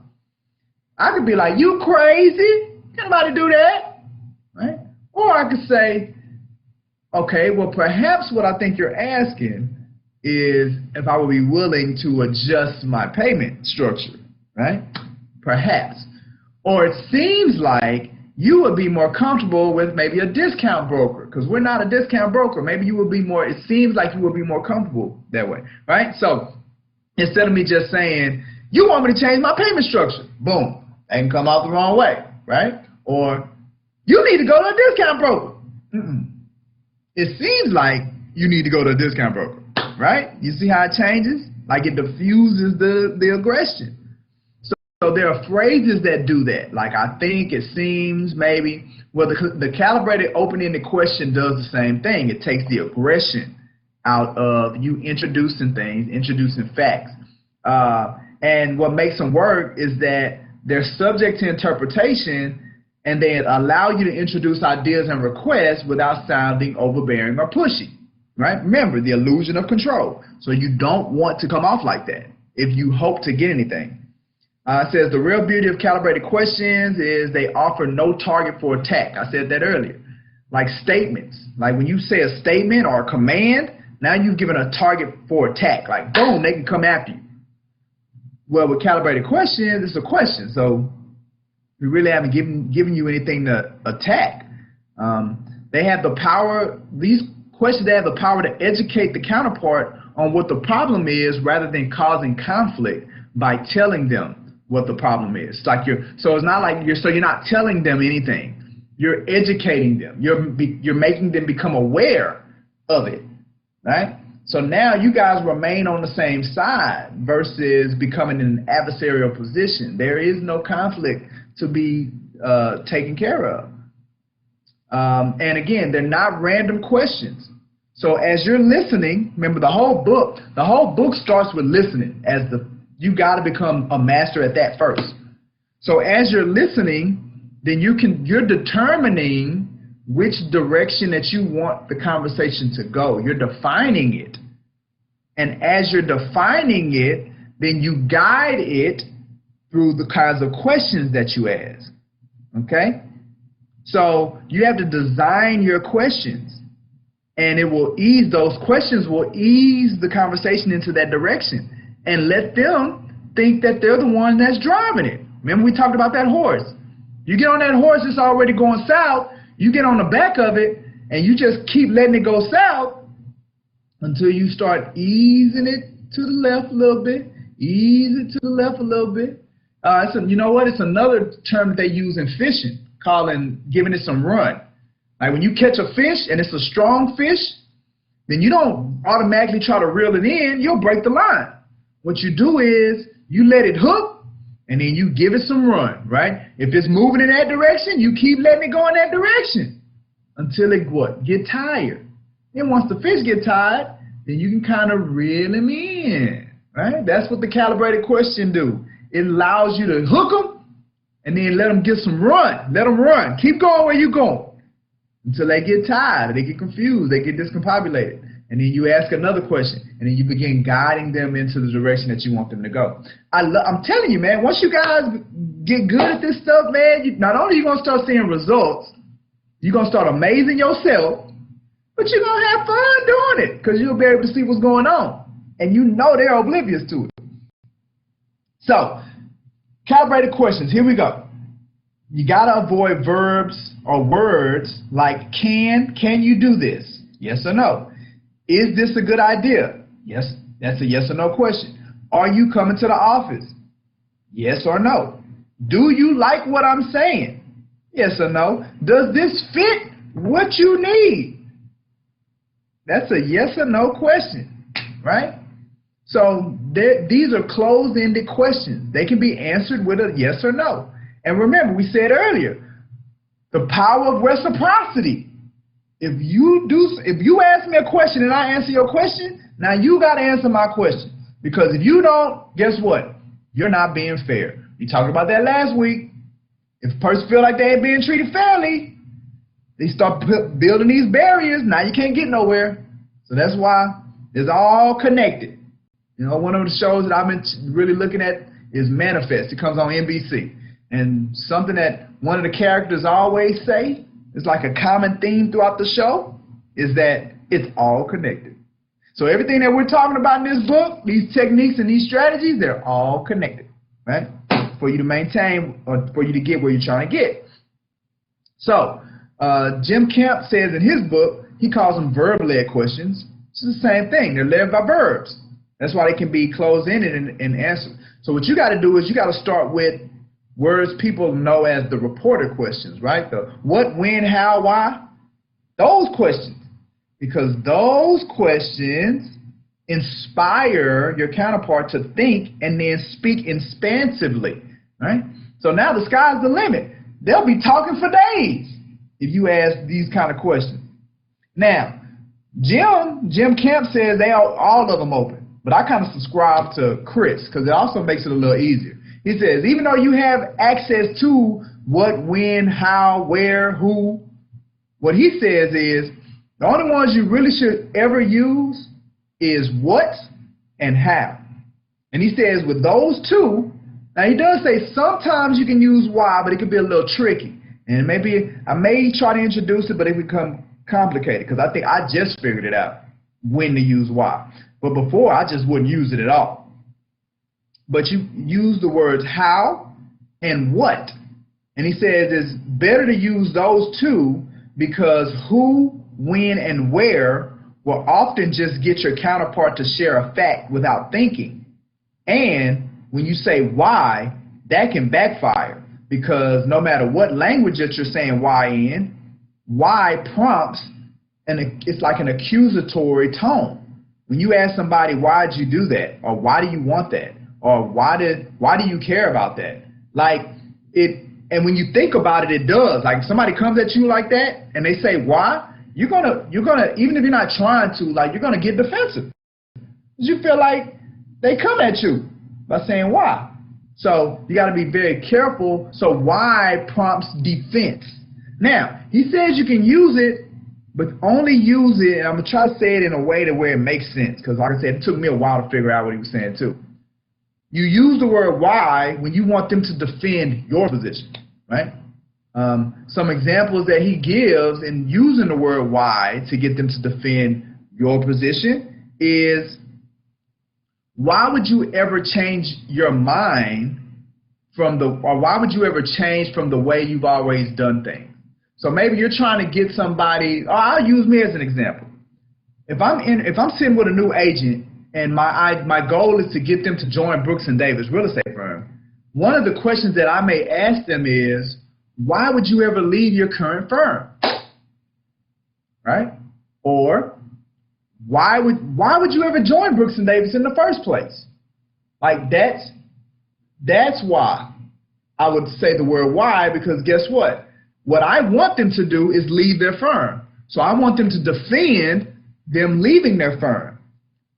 I could be like, you crazy? Can't nobody do that, right? Or I could say, okay, well, perhaps what I think you're asking is if I would be willing to adjust my payment structure, right? Perhaps. Or it seems like you would be more comfortable with maybe a discount broker, because we're not a discount broker. Maybe you would be more, it seems like you would be more comfortable that way, right? So instead of me just saying, you want me to change my payment structure, boom, that can come out the wrong way, right? Or you need to go to a discount broker. It seems like you need to go to a discount broker, right? You see how it changes? Like it diffuses the aggression. So there are phrases that do that, like I think, it seems, maybe. Well, the calibrated open-ended question does the same thing. It takes the aggression out of you introducing things, introducing facts. And what makes them work is that they're subject to interpretation, and they allow you to introduce ideas and requests without sounding overbearing or pushy, right? Remember, the illusion of control. So you don't want to come off like that if you hope to get anything. It says the real beauty of calibrated questions is they offer no target for attack. I said that earlier. Like statements. Like when you say a statement or a command, now you've given a target for attack. Like, boom, they can come after you. Well, with calibrated questions, it's a question. So we really haven't given you anything to attack. They have the power, these questions, they have the power to educate the counterpart on what the problem is rather than causing conflict by telling them what the problem is. Like so it's not like you're not telling them anything. You're educating them. You're making them become aware of it, right? So now you guys remain on the same side versus becoming in an adversarial position. There is no conflict to be taken care of. And again, they're not random questions. So as you're listening, remember the whole book starts with listening. You got to become a master at that first. So as you're listening, then you're determining which direction that you want the conversation to go. You're defining it. And as you're defining it, then you guide it through the kinds of questions that you ask. Okay? So you have to design your questions. And those questions will ease the conversation into that direction. And let them think that they're the one that's driving it. Remember we talked about that horse. You get on that horse, it's already going south. You get on the back of it, and you just keep letting it go south until you start easing it to the left a little bit, ease it to the left a little bit. You know what? It's another term that they use in fishing, giving it some run. Like when you catch a fish and it's a strong fish, then you don't automatically try to reel it in, you'll break the line. What you do is you let it hook and then you give it some run, right? If it's moving in that direction, you keep letting it go in that direction until it get tired. Then once the fish get tired, then you can kind of reel him in, right? That's what the calibrated question do. It allows you to hook them and then let them get some run. Let them run. Keep going where you're going until they get tired, they get confused, they get discombobulated. And then you ask another question, and then you begin guiding them into the direction that you want them to go. I'm telling you, man, once you guys get good at this stuff, man, not only are you going to start seeing results, you're going to start amazing yourself, but you're going to have fun doing it because you'll be able to see what's going on. And you know they're oblivious to it. So, calibrated questions. Here we go. You got to avoid verbs or words like can you do this? Yes or no. Is this a good idea? Yes, that's a yes or no question. Are you coming to the office? Yes or no. Do you like what I'm saying? Yes or no. Does this fit what you need? That's a yes or no question, right? So these are closed-ended questions. They can be answered with a yes or no. And remember, we said earlier, the power of reciprocity. If you ask me a question and I answer your question, now you got to answer my question. Because if you don't, guess what? You're not being fair. We talked about that last week. If a person feels like they ain't being treated fairly, they start building these barriers. Now you can't get nowhere. So that's why it's all connected. You know, one of the shows that I've been really looking at is Manifest. It comes on NBC. And something that one of the characters always say, it's like a common theme throughout the show, is that it's all connected. So everything that we're talking about in this book, these techniques and these strategies, they're all connected, right? For you to maintain or for you to get where you're trying to get. So Jim Kemp says in his book, he calls them verb-led questions. It's the same thing. They're led by verbs. That's why they can be closed-ended and answered. So what you got to do is you got to start with words people know as the reporter questions, right? The what, when, how, why. Those questions. Because those questions inspire your counterpart to think and then speak expansively, right? So now the sky's the limit. They'll be talking for days if you ask these kind of questions. Now, Jim Kemp says all of them open, but I kind of subscribe to Chris because it also makes it a little easier. He says, even though you have access to what, when, how, where, who, what he says is the only ones you really should ever use is what and how. And he says with those two, now he does say sometimes you can use why, but it can be a little tricky. And maybe I may try to introduce it, but it become complicated because I think I just figured it out when to use why. But before, I just wouldn't use it at all. But you use the words how and what. And he says it's better to use those two because who, when, and where will often just get your counterpart to share a fact without thinking. And when you say why, that can backfire because no matter what language that you're saying why in, why prompts, and it's like an accusatory tone. When you ask somebody, why did you do that? Or why do you want that? Or why do you care about that? Like it, and when you think about it, it does. Like if somebody comes at you like that and they say why, you're gonna even if you're not trying to, like you're gonna get defensive. You feel like they come at you by saying why. So you got to be very careful. So why prompts defense. Now he says you can use it, but only use it. And I'm gonna try to say it in a way where it makes sense because, like I said, it took me a while to figure out what he was saying too. You use the word why when you want them to defend your position, right? Some examples that he gives in using the word why to get them to defend your position is, why would you ever change your mind or why would you ever change from the way you've always done things? So maybe you're trying to get somebody, I'll use me as an example. If I'm sitting with a new agent and my goal is to get them to join Brooks & Davis real estate firm, one of the questions that I may ask them is, why would you ever leave your current firm? right? Or why would you ever join Brooks and Davis in the first place? Like that's why I would say the word why, because guess what? What I want them to do is leave their firm. So I want them to defend them leaving their firm.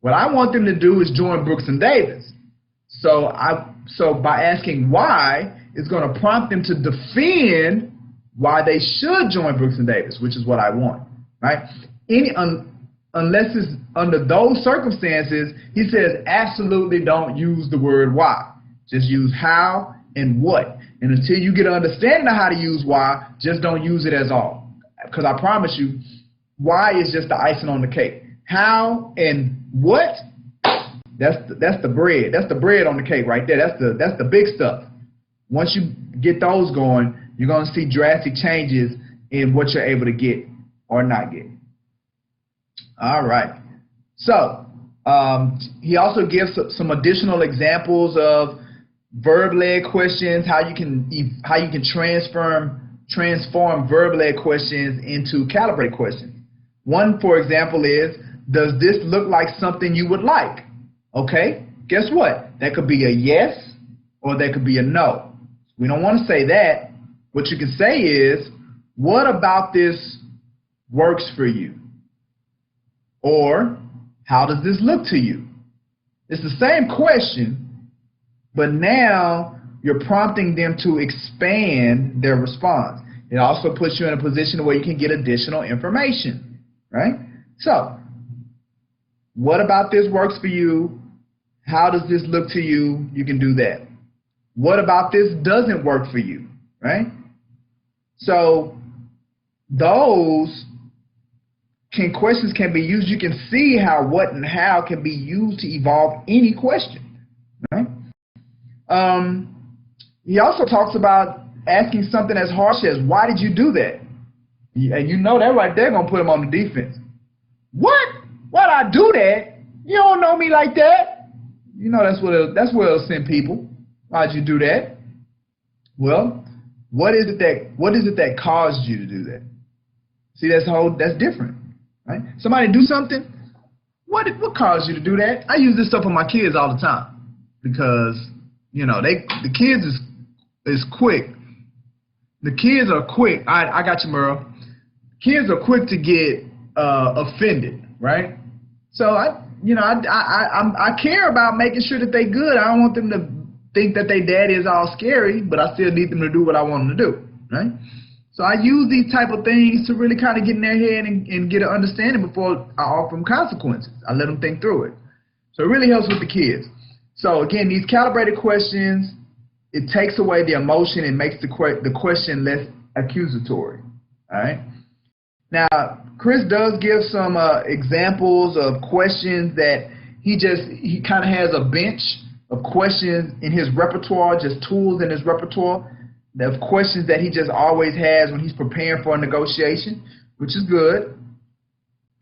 What I want them to do is join Brooks and Davis. So by asking why, it's going to prompt them to defend why they should join Brooks and Davis, which is what I want, right? Unless it's under those circumstances, he says absolutely don't use the word why. Just use how and what. And until you get an understanding of how to use why, just don't use it at all. Because I promise you, why is just the icing on the cake. How and what, that's the bread. That's the bread on the cake right there. That's the big stuff. Once you get those going, you're going to see drastic changes in what you're able to get or not get. All right. So he also gives some additional examples of verb-led questions, how you can transform verb-led questions into calibrated questions. One, for example, is, does this look like something you would like? Okay, guess what? That could be a yes or that could be a no. We don't want to say that. What you can say is, what about this works for you? Or, how does this look to you? It's the same question, but now you're prompting them to expand their response. It also puts you in a position where you can get additional information, right? So, what about this works for you? How does this look to you? You can do that. What about this doesn't work for you, right? So, those questions can be used. You can see how what and how can be used to evolve any question, right? He also talks about asking something as harsh as, why did you do that? And you know that right there going to put him on the defense. What? Why'd I do that? You don't know me like that. You know that's where it'll send people. Why'd you do that? Well, what is it that caused you to do that? See, that's different, right? Somebody do something. What caused you to do that? I use this stuff on my kids all the time because you know the kids is quick. The kids are quick. I got you, Merle. Kids are quick to get offended, right? So I care about making sure that they good. I don't want them to think that their daddy is all scary, but I still need them to do what I want them to do, right? So I use these type of things to really kind of get in their head and get an understanding before I offer them consequences. I let them think through it. So it really helps with the kids. So again, these calibrated questions, it takes away the emotion and makes the question less accusatory, all right? Now, Chris does give some examples of questions that he kind of has a bench of questions in his repertoire, just tools in his repertoire, of questions that he just always has when he's preparing for a negotiation, which is good.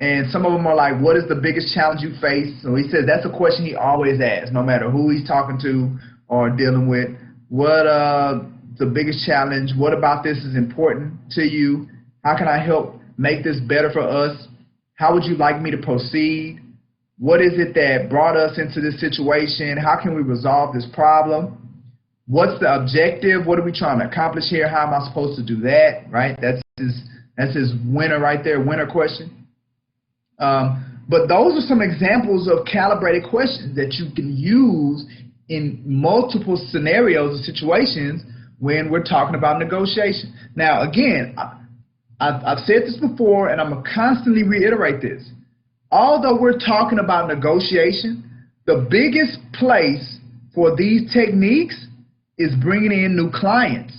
And some of them are like, what is the biggest challenge you face? So he says that's a question he always asks, no matter who he's talking to or dealing with. What the biggest challenge? What about this is important to you? How can I help make this better for us? How would you like me to proceed? What is it that brought us into this situation? How can we resolve this problem? What's the objective? What are we trying to accomplish here? How am I supposed to do that? Right? That's his winner right there, winner question. But those are some examples of calibrated questions that you can use in multiple scenarios or situations when we're talking about negotiation. Now, again, I've said this before, and I'm going to constantly reiterate this. Although we're talking about negotiation, the biggest place for these techniques is bringing in new clients.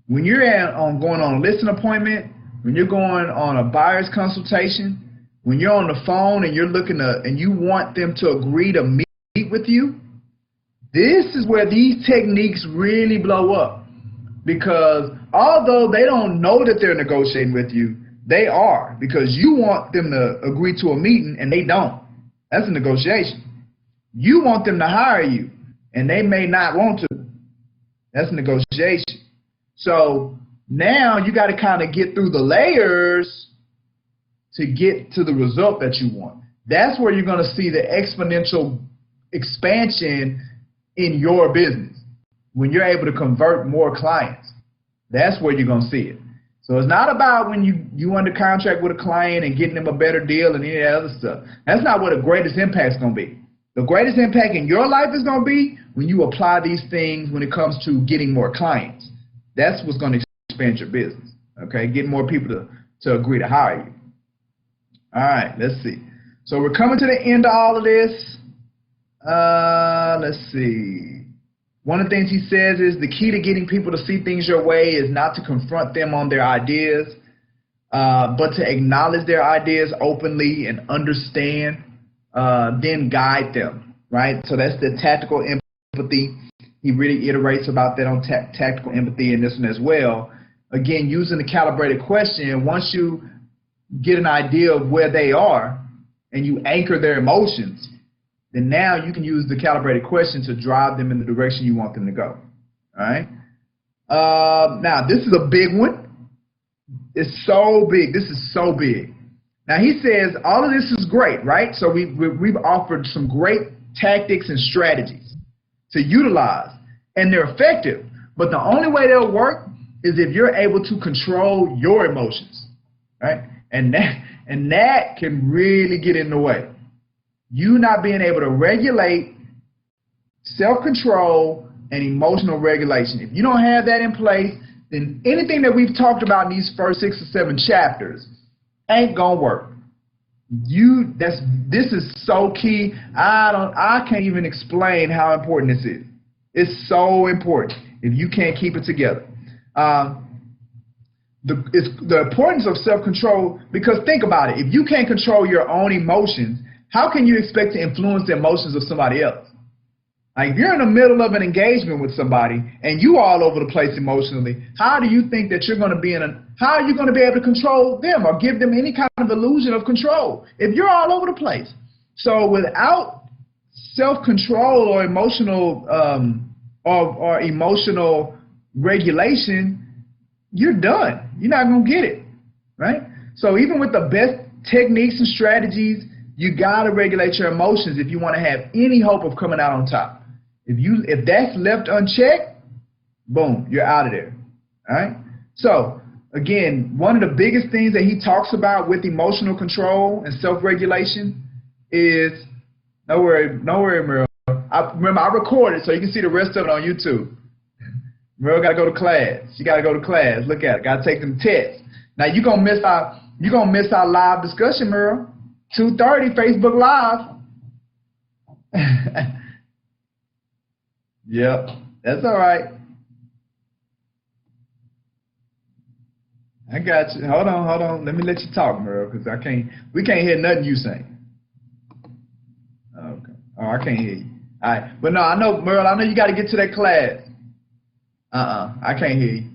When you're going on a listing appointment, when you're going on a buyer's consultation, when you're on the phone and you're and you want them to agree to meet with you, this is where these techniques really blow up. Because although they don't know that they're negotiating with you, they are, because you want them to agree to a meeting and they don't. That's a negotiation. You want them to hire you and they may not want to. That's a negotiation. So now you got to kind of get through the layers to get to the result that you want. That's where you're going to see the exponential expansion in your business. When you're able to convert more clients, that's where you're going to see it. So it's not about when you under contract with a client and getting them a better deal and any of that other stuff. That's not what the greatest impact is going to be. The greatest impact in your life is going to be when you apply these things when it comes to getting more clients. That's what's going to expand your business, okay? Getting more people to agree to hire you. All right, let's see. So we're coming to the end of all of this. Let's see. One of the things he says is the key to getting people to see things your way is not to confront them on their ideas, but to acknowledge their ideas openly and understand, then guide them, right? So that's the tactical empathy. He really iterates about that on tactical empathy in this one as well. Again, using the calibrated question, once you get an idea of where they are and you anchor their emotions, then now you can use the calibrated question to drive them in the direction you want them to go. All right. Now, this is a big one. It's so big. This is so big. Now, he says all of this is great, right? So we've offered some great tactics and strategies to utilize, and they're effective. But the only way they'll work is if you're able to control your emotions, right? And that can really get in the way. You not being able to regulate self-control and emotional regulation. If you don't have that in place, then anything that we've talked about in these first 6 or 7 chapters ain't gonna work. This is so key. I can't even explain how important this is. It's so important if you can't keep it together. The importance of self-control, because think about it. If you can't control your own emotions, how can you expect to influence the emotions of somebody else? Like if you're in the middle of an engagement with somebody and you all over the place emotionally, how do you think that you're going to be how are you going to be able to control them or give them any kind of illusion of control if you're all over the place? So without self-control or emotional or emotional regulation, you're done. You're not going to get it, right? So even with the best techniques and strategies, you got to regulate your emotions if you want to have any hope of coming out on top. If that's left unchecked, boom, you're out of there. All right? So, again, one of the biggest things that he talks about with emotional control and self-regulation is, no worry, Merle. Remember, I recorded so you can see the rest of it on YouTube. Merle got to go to class. She got to go to class. Look at it. Got to take them tests. Now, you're going to miss our live discussion, Merle. 2:30 Facebook Live. Yep, that's all right. I got you. Hold on. Let me let you talk, Merle, because we can't hear nothing you saying. Okay. Oh, I can't hear you. All right. But no, I know, Merle, I know you got to get to that class. I can't hear you.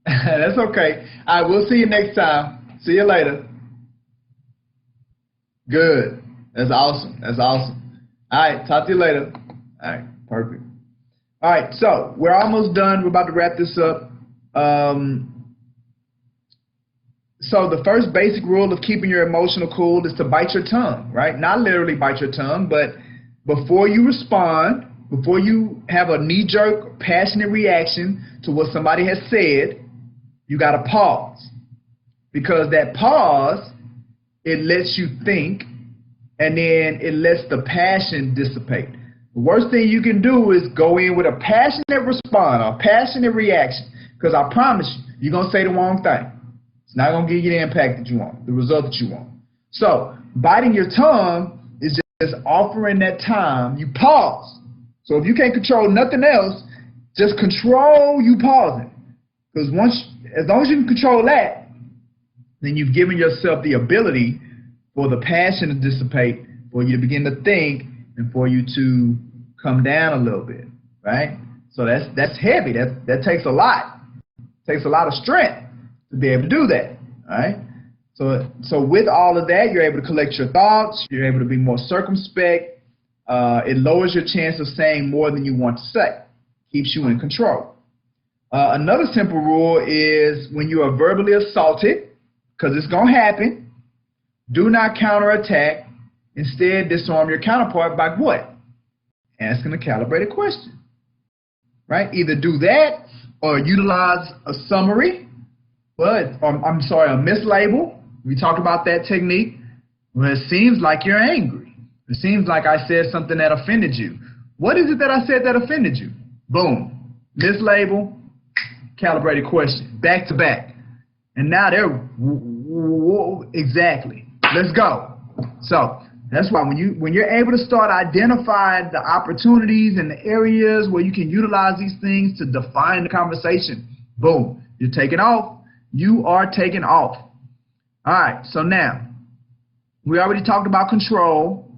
That's okay. All right, we'll see you next time. See you later. Good. That's awesome. All right, talk to you later. All right, perfect. All right, so we're almost done. We're about to wrap this up. So the first basic rule of keeping your emotional cool is to bite your tongue, right? Not literally bite your tongue, but before you respond, before you have a knee-jerk, passionate reaction to what somebody has said, you got to pause, because that pause, it lets you think, and then it lets the passion dissipate. The worst thing you can do is go in with a passionate response, a passionate reaction, because I promise you, you're going to say the wrong thing. It's not going to give you the impact that you want, the result that you want. So biting your tongue is just offering that time. You pause. So if you can't control nothing else, just control you pausing. Because as long as you can control that, then you've given yourself the ability for the passion to dissipate, for you to begin to think, and for you to come down a little bit, right? So that's heavy. That takes a lot. It takes a lot of strength to be able to do that, all right? So with all of that, you're able to collect your thoughts. You're able to be more circumspect. It lowers your chance of saying more than you want to say. Keeps you in control. Another simple rule is when you are verbally assaulted, because it's going to happen, do not counterattack. Instead, disarm your counterpart by what? Asking a calibrated question. Right? Either do that or utilize a summary, a mislabel. We talked about that technique. Well, it seems like you're angry. It seems like I said something that offended you. What is it that I said that offended you? Boom. Mislabel, calibrated question. Back to back. And now they're, exactly. Let's go. So that's why when you're able to start identifying the opportunities and the areas where you can utilize these things to define the conversation, boom, you're taking off. You are taking off. All right, so now we already talked about control,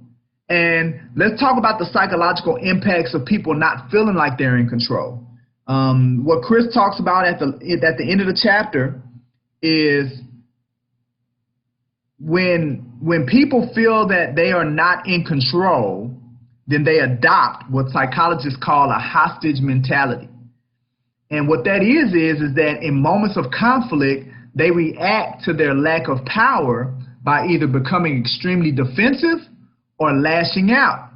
and let's talk about the psychological impacts of people not feeling like they're in control. What Chris talks about at the end of the chapter is when people feel that they are not in control, then they adopt what psychologists call a hostage mentality. And what that is that in moments of conflict, they react to their lack of power by either becoming extremely defensive or lashing out.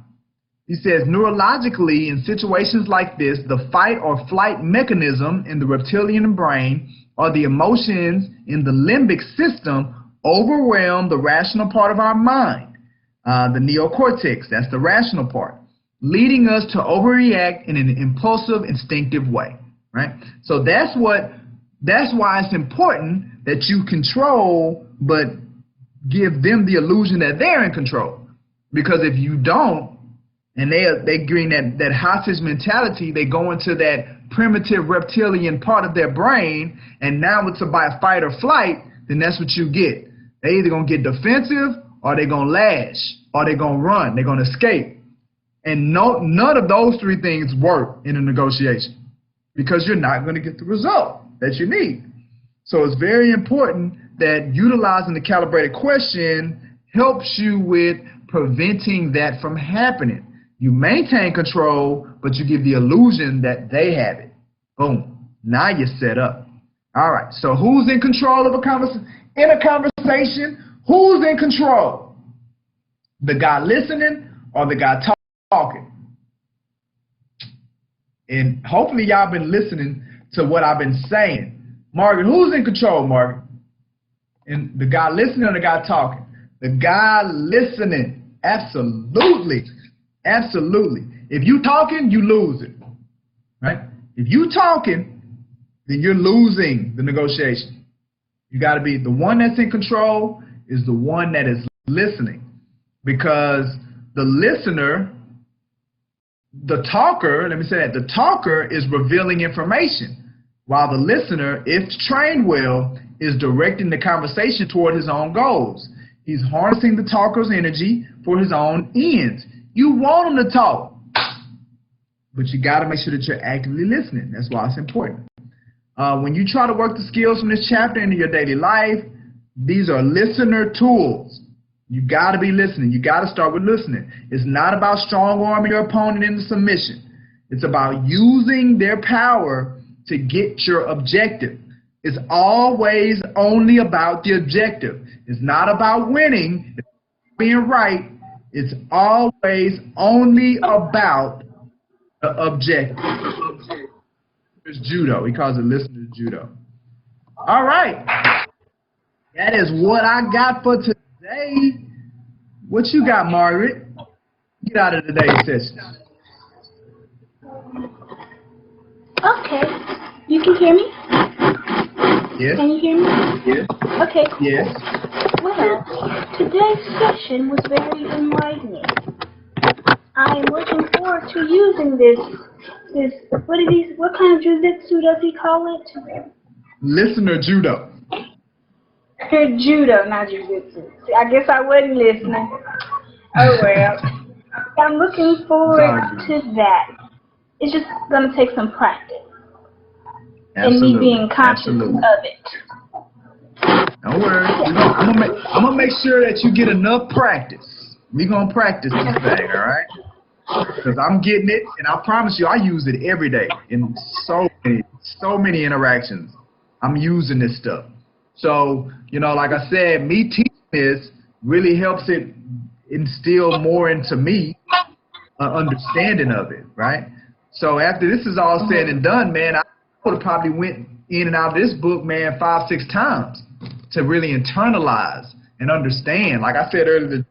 He says, neurologically, in situations like this, the fight or flight mechanism in the reptilian brain or the emotions in the limbic system overwhelm the rational part of our mind, the neocortex, that's the rational part, leading us to overreact in an impulsive, instinctive way, right? So that's why it's important that you control, but give them the illusion that they're in control. Because if you don't, and they bring that hostage mentality, they go into that primitive reptilian part of their brain, and now it's about fight or flight, then that's what you get. They're either going to get defensive, or they're going to lash, or they're going to run, they're going to escape. And none of those three things work in a negotiation, because you're not going to get the result that you need. So it's very important that utilizing the calibrated question helps you with preventing that from happening. You maintain control, but you give the illusion that they have it. Boom. Now you're set up. All right. So who's in control of a conversation? In a conversation, who's in control? The guy listening or the guy talking? And hopefully y'all been listening to what I've been saying. Margaret, who's in control, Margaret? And the guy listening or the guy talking? The guy listening. Absolutely. Absolutely. If you talking, you lose it. Right? If you talking, then you're losing the negotiation. You got to be the one that's in control is the one that is listening, because the listener, the talker, let me say that, the talker is revealing information, while the listener, if trained well, is directing the conversation toward his own goals. He's harnessing the talker's energy for his own ends. You want him to talk, but you got to make sure that you're actively listening. That's why it's important. When you try to work the skills from this chapter into your daily life, these are listener tools. You got to be listening. You got to start with listening. It's not about strong-arming your opponent into submission. It's about using their power to get your objective. It's always only about the objective. It's not about winning, it's being right. It's always only about the objective. It's judo. He calls it listener judo. All right. That is what I got for today. What you got, Margaret? Get out of today's session. Okay. You can hear me? Yes. Can you hear me? Yes. Okay, cool. Yes. Well, today's session was very enlightening. I am looking forward to using this, what kind of jujitsu does he call it? Listener judo. Judo, not jujitsu. See, I guess I wasn't listening. Oh well. I'm looking forward to that. It's just going to take some practice. Absolutely. And me being conscious of it. Don't worry. I'm gonna make sure that you get enough practice. We're gonna practice this thing, all right? because I'm getting it, and I promise you, I use it every day in so many interactions. I'm using this stuff. So, you know, like I said, me teaching this really helps it instill more into me an understanding of it, right? So after this is all said and done, man, I would have probably went in and out of this book, man, 5-6 times to really internalize and understand. Like I said earlier,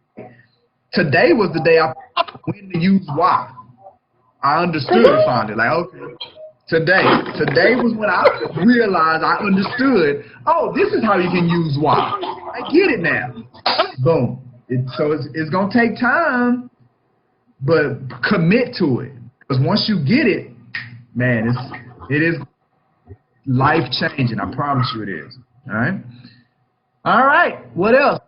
today was the day I went to use why. I understood it finally. Like, okay, today was when I realized I understood, oh, this is how you can use why. I get it now. Boom. So it's going to take time, but commit to it. Because once you get it, man, it is life-changing. I promise you it is. All right? All right. What else?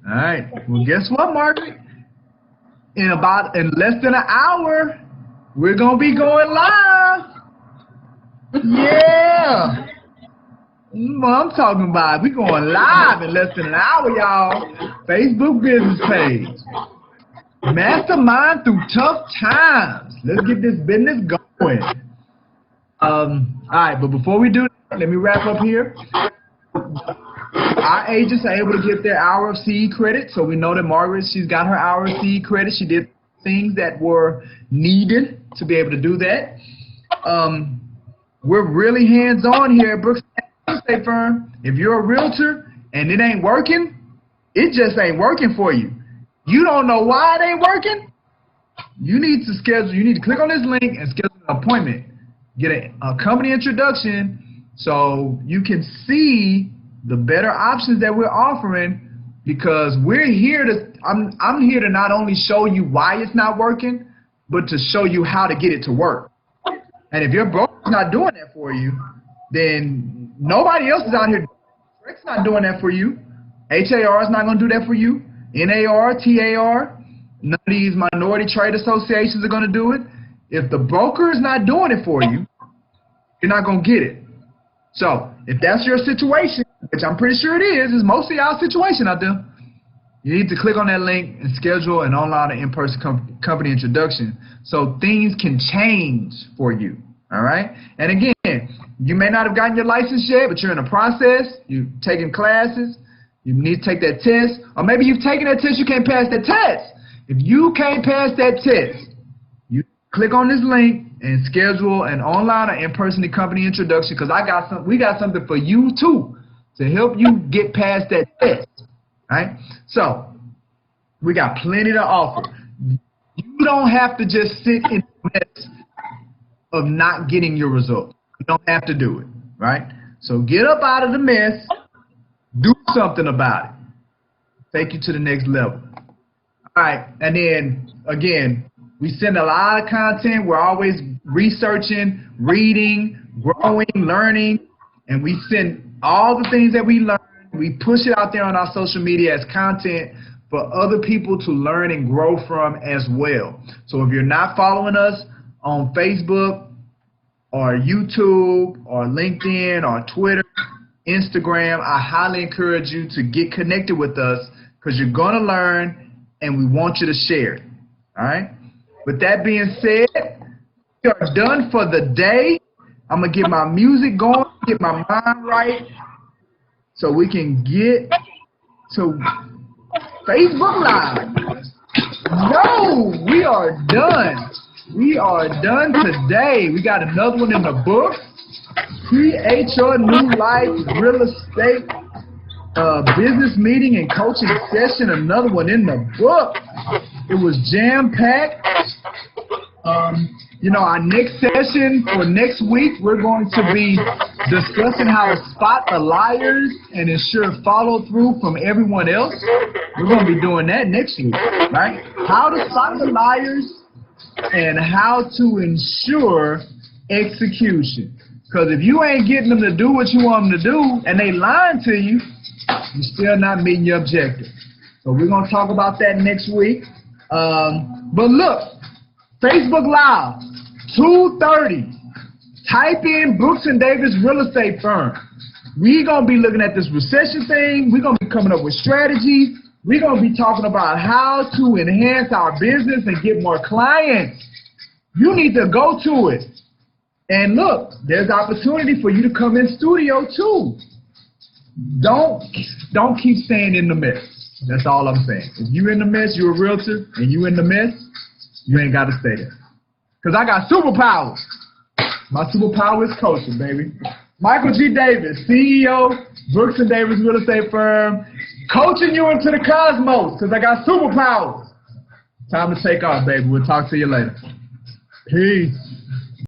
All right. Well, guess what, Margaret? In less than an hour, we're going to be going live. Yeah. I'm talking about we're going live in less than an hour, y'all. Facebook business page. Mastermind through tough times. Let's get this business going. All right, but before we do that, let me wrap up here. Our agents are able to get their hour of CE credit. So we know that Margaret, she's got her hour of CE credit. She did things that were needed to be able to do that. We're really hands-on here at Brooks Real Estate Firm. If you're a realtor and it ain't working, it just ain't working for you. You don't know why it ain't working? You need to click on this link and schedule an appointment. Get a company introduction so you can see the better options that we're offering, because we're here to, I'm here to not only show you why it's not working, but to show you how to get it to work. And if your broker's not doing that for you, then nobody else is out here. Direct's not doing that for you. HAR is not going to do that for you. NAR, TAR, none of these minority trade associations are going to do it. If the broker is not doing it for you, you're not going to get it. So if that's your situation, which I'm pretty sure it is mostly our situation out there, you need to click on that link and schedule an online or in-person company introduction so things can change for you, all right? And again, you may not have gotten your license yet, but you're in a process, you're taking classes, you need to take that test, or maybe you've taken that test, you can't pass that test. If you can't pass that test, you click on this link and schedule an online or in-person company introduction, because we got something for you too to help you get past that test. Right? So we got plenty to offer. You don't have to just sit in the mess of not getting your results. You don't have to do it. Right? So get up out of the mess, do something about it. Take you to the next level. All right, and then again, we send a lot of content. We're always researching, reading, growing, learning, and we send all the things that we learn. We push it out there on our social media as content for other people to learn and grow from as well. So if you're not following us on Facebook or YouTube or LinkedIn or Twitter, Instagram, I highly encourage you to get connected with us, because you're going to learn and we want you to share it. All right? With that being said, we are done for the day. I'm going to get my music going, get my mind right, so we can get to Facebook Live. No, we are done. We are done today. We got another one in the book. Create Your New Life Real Estate Business Meeting and Coaching Session. Another one in the book. It was jam-packed. You know, our next session for next week, we're going to be discussing how to spot the liars and ensure follow through from everyone else. We're going to be doing that next week, right? How to spot the liars and how to ensure execution. Because if you ain't getting them to do what you want them to do and they lying to you, you're still not meeting your objective. So we're going to talk about that next week. But look, Facebook Live, 2:30. Type in Brooks and Davis Real Estate Firm. We're going to be looking at this recession thing. We're going to be coming up with strategies. We're going to be talking about how to enhance our business and get more clients. You need to go to it. And look, there's opportunity for you to come in studio too. Don't keep staying in the mess. That's all I'm saying. If you in the mess, you're a realtor, and you in the mess, you ain't got to stay there. Because I got superpowers. My superpower is coaching, baby. Michael G. Davis, CEO, Brooks & Davis Real Estate Firm, coaching you into the cosmos because I got superpowers. Time to take off, baby. We'll talk to you later. Peace.